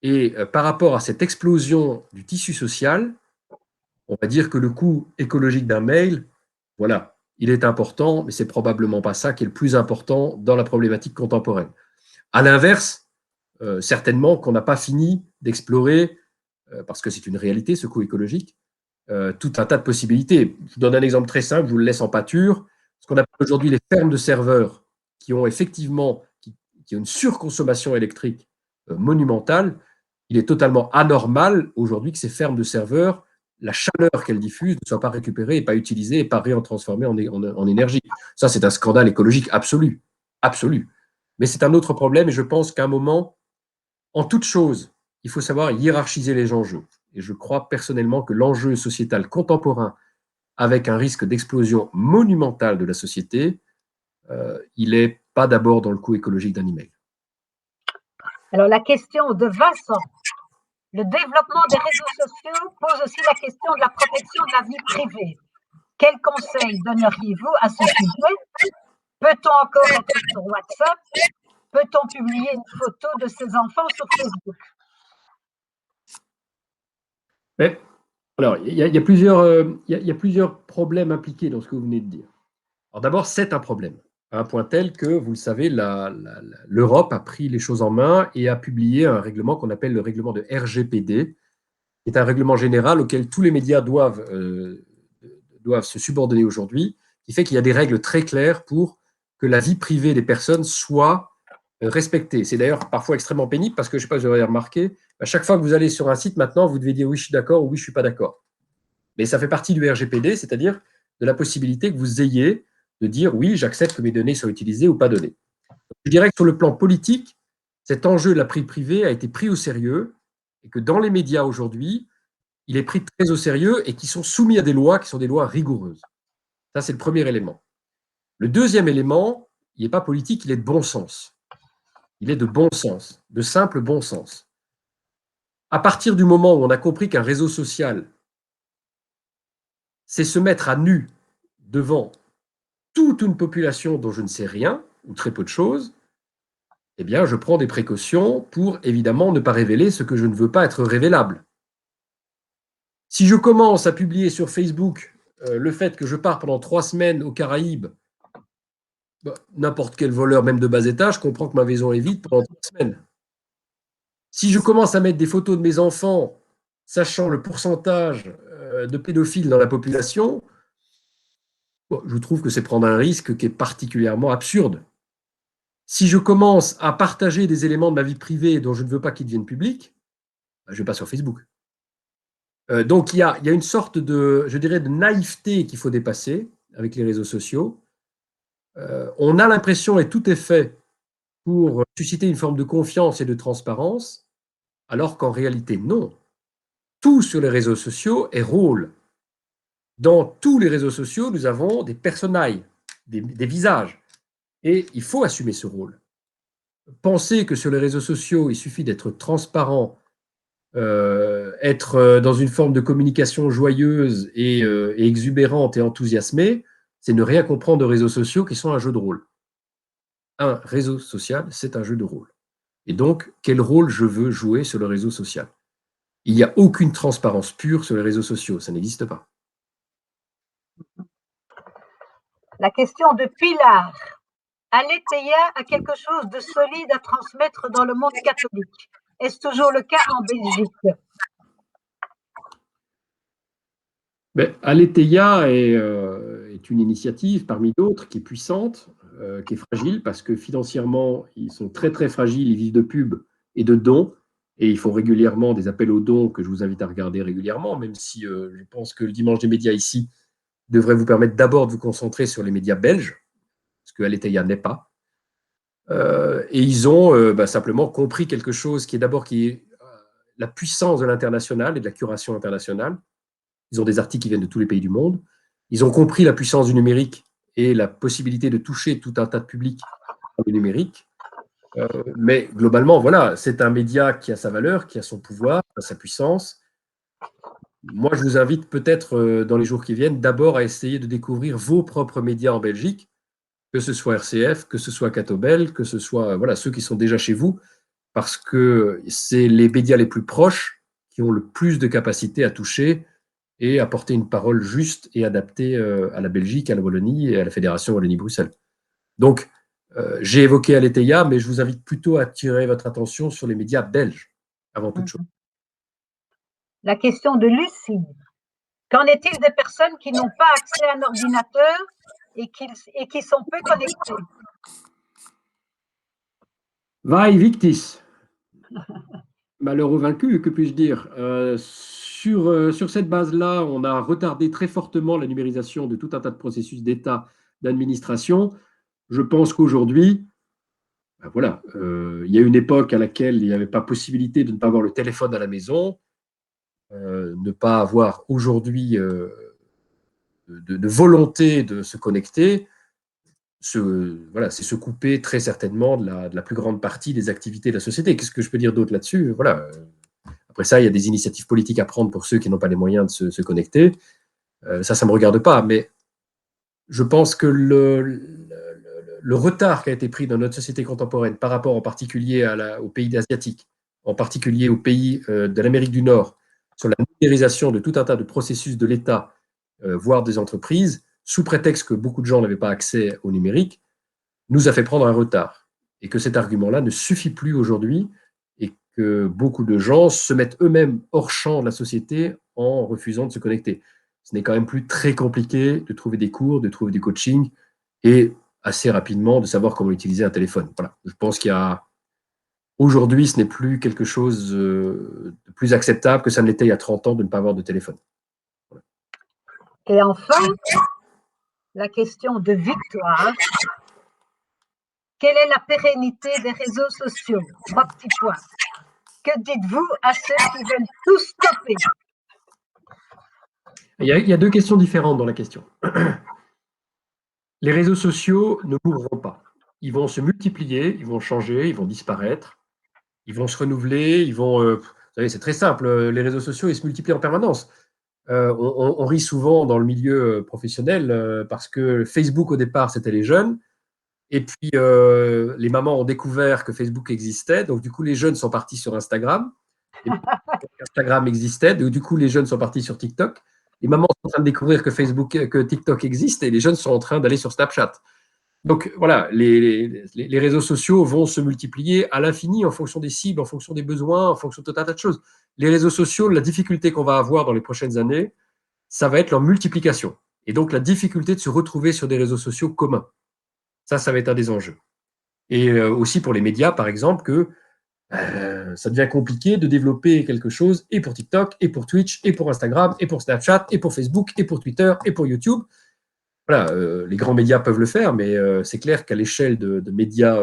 Et par rapport à cette explosion du tissu social, on va dire que le coût écologique d'un mail, voilà, il est important, mais c'est probablement pas ça qui est le plus important dans la problématique contemporaine. À l'inverse, certainement qu'on n'a pas fini d'explorer, parce que c'est une réalité, ce coût écologique, tout un tas de possibilités. Je vous donne un exemple très simple, je vous le laisse en pâture. Ce qu'on appelle aujourd'hui les fermes de serveurs, qui ont effectivement qui ont une surconsommation électrique monumentale, il est totalement anormal aujourd'hui que ces fermes de serveurs, la chaleur qu'elles diffusent ne soit pas récupérée et pas utilisée et pas rétransformée en énergie. Ça, c'est un scandale écologique absolu. Absolu. Mais c'est un autre problème et je pense qu'à un moment, en toute chose, il faut savoir hiérarchiser les enjeux. Et je crois personnellement que l'enjeu sociétal contemporain, avec un risque d'explosion monumentale de la société, il n'est pas d'abord dans le coût écologique d'un email. Alors, la question de Vincent. Le développement des réseaux sociaux pose aussi la question de la protection de la vie privée. Quels conseils donneriez-vous à ce sujet? Peut-on encore être sur WhatsApp? Peut-on publier une photo de ses enfants sur Facebook? Mais, alors, il y a plusieurs problèmes impliqués dans ce que vous venez de dire. Alors d'abord, c'est un problème, à un point tel que, vous le savez, l'Europe a pris les choses en main et a publié un règlement qu'on appelle le règlement de RGPD, qui est un règlement général auquel tous les médias doivent se subordonner aujourd'hui, qui fait qu'il y a des règles très claires pour que la vie privée des personnes soit respectée. C'est d'ailleurs parfois extrêmement pénible parce que, je ne sais pas si vous avez remarqué, à chaque fois que vous allez sur un site maintenant, vous devez dire oui, je suis d'accord ou oui, je ne suis pas d'accord. Mais ça fait partie du RGPD, c'est-à-dire de la possibilité que vous ayez de dire oui, j'accepte que mes données soient utilisées ou pas données. Donc, je dirais que sur le plan politique, cet enjeu de la vie privée a été pris au sérieux et que dans les médias aujourd'hui, il est pris très au sérieux et qui sont soumis à des lois qui sont des lois rigoureuses. Ça, c'est le premier élément. Le deuxième élément, il n'est pas politique, il est de bon sens. Il est de bon sens, de simple bon sens. À partir du moment où on a compris qu'un réseau social, c'est se mettre à nu devant toute une population dont je ne sais rien, ou très peu de choses, eh bien, je prends des précautions pour, évidemment, ne pas révéler ce que je ne veux pas être révélable. Si je commence à publier sur Facebook le fait que je pars pendant 3 semaines aux Caraïbes, n'importe quel voleur, même de bas étage, comprend que ma maison est vide pendant 3 semaines. Si je commence à mettre des photos de mes enfants, sachant le pourcentage de pédophiles dans la population, je trouve que c'est prendre un risque qui est particulièrement absurde. Si je commence à partager des éléments de ma vie privée dont je ne veux pas qu'ils deviennent publics, je ne vais pas sur Facebook. Donc il y a une sorte de, je dirais, de naïveté qu'il faut dépasser avec les réseaux sociaux. On a l'impression, et tout est fait pour susciter une forme de confiance et de transparence, alors qu'en réalité, non. Tout sur les réseaux sociaux est rôle. Dans tous les réseaux sociaux, nous avons des personnages, des visages. Et il faut assumer ce rôle. Penser que sur les réseaux sociaux, il suffit d'être transparent, être dans une forme de communication joyeuse et exubérante et enthousiasmée, c'est ne rien comprendre aux réseaux sociaux qui sont un jeu de rôle. Un réseau social, c'est un jeu de rôle. Et donc, quel rôle je veux jouer sur le réseau social? Il n'y a aucune transparence pure sur les réseaux sociaux, ça n'existe pas. La question de Pilar. Aletheia a quelque chose de solide à transmettre dans le monde catholique. Est-ce toujours le cas en Belgique? Aletheia est une initiative parmi d'autres qui est puissante, qui est fragile parce que financièrement, ils sont très très fragiles, ils vivent de pubs et de dons et ils font régulièrement des appels aux dons que je vous invite à regarder régulièrement, même si je pense que le dimanche des médias ici devrait vous permettre d'abord de vous concentrer sur les médias belges, ce que Aletheia n'est pas. Et ils ont simplement compris quelque chose qui est la puissance de l'international et de la curation internationale. Ils ont des articles qui viennent de tous les pays du monde. Ils ont compris la puissance du numérique et la possibilité de toucher tout un tas de publics dans le numérique. Mais globalement, voilà, c'est un média qui a sa valeur, qui a son pouvoir, qui a sa puissance. Moi, je vous invite peut-être dans les jours qui viennent d'abord à essayer de découvrir vos propres médias en Belgique, que ce soit RCF, que ce soit Catobel, que ce soit ceux qui sont déjà chez vous, parce que c'est les médias les plus proches qui ont le plus de capacité à toucher et à porter une parole juste et adaptée à la Belgique, à la Wallonie et à la Fédération Wallonie-Bruxelles. Donc, j'ai évoqué Aletheia, mais je vous invite plutôt à attirer votre attention sur les médias belges, avant toute chose. La question de Lucie. Qu'en est-il des personnes qui n'ont pas accès à un ordinateur et qui sont peu connectées? Vai victis. Malheureux vaincu, que puis-je dire. Sur cette base-là, on a retardé très fortement la numérisation de tout un tas de processus d'État, d'administration. Je pense qu'aujourd'hui, il y a une époque à laquelle il n'y avait pas possibilité de ne pas avoir le téléphone à la maison, ne pas avoir aujourd'hui de volonté de se connecter, c'est se couper très certainement de la plus grande partie des activités de la société. Qu'est-ce que je peux dire d'autre là-dessus? Voilà. Après ça, il y a des initiatives politiques à prendre pour ceux qui n'ont pas les moyens de se connecter. Ça ne me regarde pas, mais je pense que le retard qui a été pris dans notre société contemporaine par rapport en particulier aux pays asiatiques, en particulier aux pays de l'Amérique du Nord, sur la numérisation de tout un tas de processus de l'État, voire des entreprises, sous prétexte que beaucoup de gens n'avaient pas accès au numérique, nous a fait prendre un retard. Et que cet argument-là ne suffit plus aujourd'hui et que beaucoup de gens se mettent eux-mêmes hors champ de la société en refusant de se connecter. Ce n'est quand même plus très compliqué de trouver des cours, de trouver du coaching et assez rapidement de savoir comment utiliser un téléphone. Voilà. Je pense aujourd'hui, ce n'est plus quelque chose de plus acceptable que ça ne l'était il y a 30 ans de ne pas avoir de téléphone. Voilà. Et enfin, la question de Victoire. Quelle est la pérennité des réseaux sociaux? 3 petits points. Que dites-vous à ceux qui veulent tout stopper? Il y a 2 questions différentes dans la question. Les réseaux sociaux ne mourront pas. Ils vont se multiplier, ils vont changer, ils vont disparaître, ils vont se renouveler, vous savez, c'est très simple, les réseaux sociaux, ils se multiplient en permanence. On rit souvent dans le milieu professionnel parce que Facebook, au départ, c'était les jeunes. Et puis, les mamans ont découvert que Facebook existait. Donc, du coup, les jeunes sont partis sur Instagram. Instagram existait. Donc, du coup, les jeunes sont partis sur TikTok. Les mamans sont en train de découvrir que TikTok existe et les jeunes sont en train d'aller sur Snapchat. Donc, voilà, les réseaux sociaux vont se multiplier à l'infini en fonction des cibles, en fonction des besoins, en fonction de tout un tas de choses. Les réseaux sociaux, la difficulté qu'on va avoir dans les prochaines années, ça va être leur multiplication. Et donc, la difficulté de se retrouver sur des réseaux sociaux communs. Ça va être un des enjeux. Et aussi pour les médias, par exemple, que ça devient compliqué de développer quelque chose et pour TikTok, et pour Twitch, et pour Instagram, et pour Snapchat, et pour Facebook, et pour Twitter, et pour YouTube. Voilà, les grands médias peuvent le faire, mais c'est clair qu'à l'échelle de médias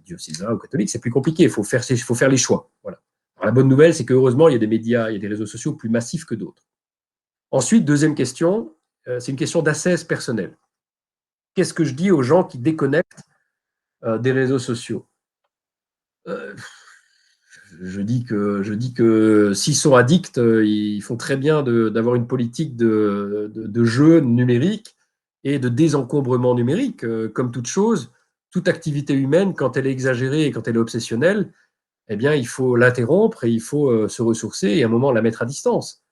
diocésains ou catholiques, c'est plus compliqué. Il faut faire les choix. Voilà. Alors, la bonne nouvelle, c'est qu'heureusement, il y a des médias, il y a des réseaux sociaux plus massifs que d'autres. Ensuite, deuxième question, c'est une question d'assaise personnelle. Qu'est-ce que je dis aux gens qui déconnectent des réseaux sociaux? Je dis que s'ils sont addicts, ils font très bien d'avoir une politique de jeu numérique et de désencombrement numérique. Comme toute chose, toute activité humaine, quand elle est exagérée et quand elle est obsessionnelle, eh bien, il faut l'interrompre et il faut se ressourcer et à un moment la mettre à distance.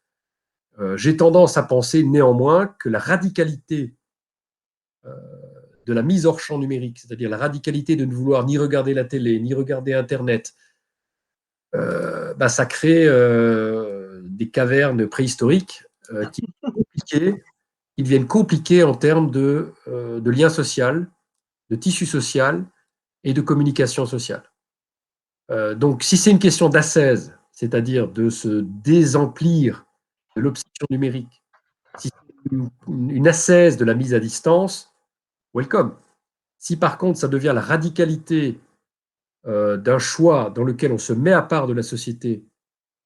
J'ai tendance à penser néanmoins que la radicalité de la mise hors champ numérique, c'est-à-dire la radicalité de ne vouloir ni regarder la télé, ni regarder Internet, ça crée des cavernes préhistoriques qui deviennent compliquées en termes de lien social, de tissu social et de communication sociale. Donc, si c'est une question d'assaise, c'est-à-dire de se désemplir de l'obsession numérique, si c'est une assaise de la mise à distance, welcome. Si par contre ça devient la radicalité d'un choix dans lequel on se met à part de la société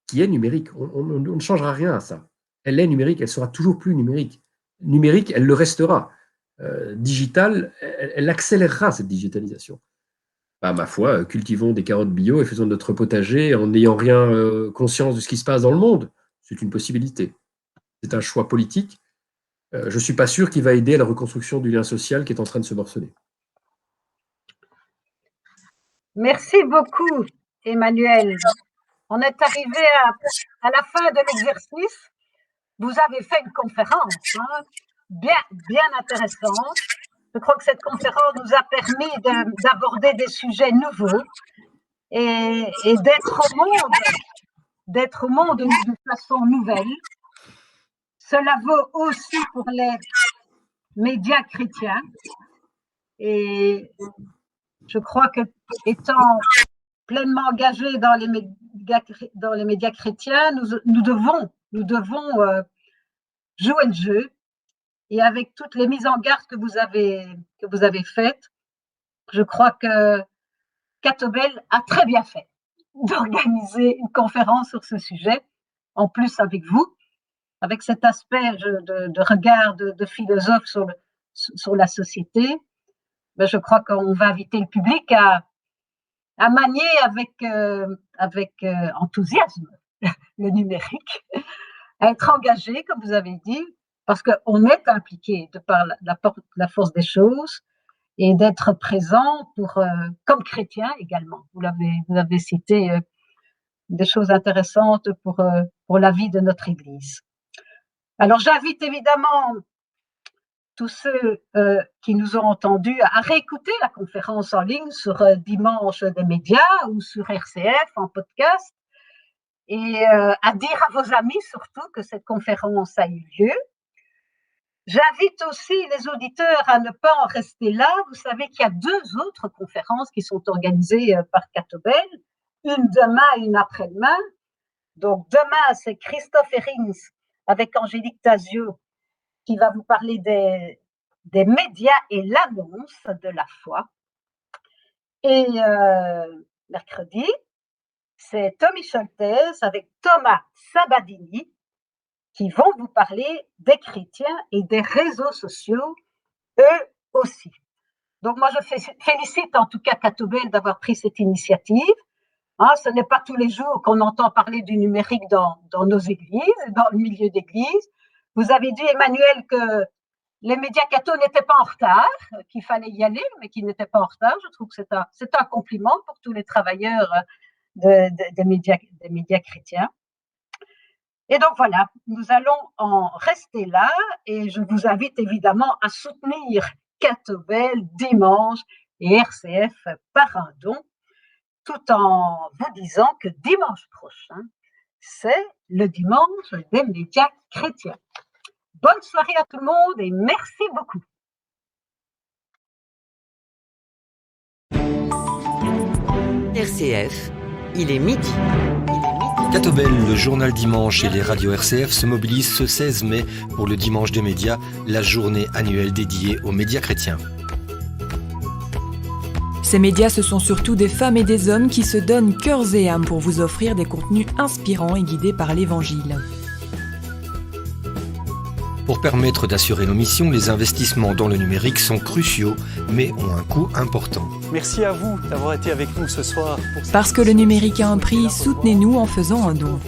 qui est numérique. On ne changera rien à ça. Elle est numérique, elle sera toujours plus numérique. Numérique, elle le restera. Digital, elle accélérera cette digitalisation. Bah, ma foi, cultivons des carottes bio et faisons notre potager en n'ayant rien conscience de ce qui se passe dans le monde. C'est une possibilité. C'est un choix politique. Je ne suis pas sûr qu'il va aider à la reconstruction du lien social qui est en train de se morceler. Merci beaucoup, Emmanuel. On est arrivé à la fin de l'exercice. Vous avez fait une conférence bien intéressante. Je crois que cette conférence nous a permis d'aborder des sujets nouveaux et d'être au monde de façon nouvelle. Cela vaut aussi pour les médias chrétiens. Et je crois que, étant pleinement engagés dans les médias chrétiens, nous devons jouer le jeu. Et avec toutes les mises en garde que vous avez faites, je crois que Catobel a très bien fait d'organiser une conférence sur ce sujet, en plus avec vous, avec cet aspect de regard de philosophe sur la société. Ben, je crois qu'on va inviter le public à manier avec enthousiasme le numérique, à être engagé, comme vous avez dit, parce qu'on est impliqué de par la force des choses et d'être présent comme chrétien également. Vous avez cité des choses intéressantes pour la vie de notre Église. Alors, j'invite évidemment tous ceux qui nous ont entendus à réécouter la conférence en ligne sur Dimanche des médias ou sur RCF en podcast et à dire à vos amis surtout que cette conférence a eu lieu. J'invite aussi les auditeurs à ne pas en rester là. Vous savez qu'il y a 2 autres conférences qui sont organisées par Catobel, une demain et une après-demain. Donc demain, c'est Christophe Herrings avec Angélique Tazio qui va vous parler des médias et l'annonce de la foi. Et mercredi, c'est Tommy Scholtes avec Thomas Sabadini qui vont vous parler des chrétiens et des réseaux sociaux, eux aussi. Donc moi, je félicite en tout cas Catobel d'avoir pris cette initiative. Ce n'est pas tous les jours qu'on entend parler du numérique dans nos églises, dans le milieu d'église. Vous avez dit, Emmanuel, que les médias catho n'étaient pas en retard, qu'il fallait y aller, mais qu'ils n'étaient pas en retard. Je trouve que c'est un compliment pour tous les travailleurs des médias chrétiens. Et donc voilà, nous allons en rester là et je vous invite évidemment à soutenir Catobel, Dimanche et RCF par un don, tout en vous disant que dimanche prochain, c'est le dimanche des médias chrétiens. Bonne soirée à tout le monde et merci beaucoup. RCF, il est midi. Catobel, le journal Dimanche et les radios RCF se mobilisent ce 16 mai pour le Dimanche des médias, la journée annuelle dédiée aux médias chrétiens. Ces médias, ce sont surtout des femmes et des hommes qui se donnent cœurs et âme pour vous offrir des contenus inspirants et guidés par l'Évangile. Pour permettre d'assurer nos missions, les investissements dans le numérique sont cruciaux, mais ont un coût important. Merci à vous d'avoir été avec nous ce soir. Parce que le numérique a un prix, soutenez-nous en faisant un don.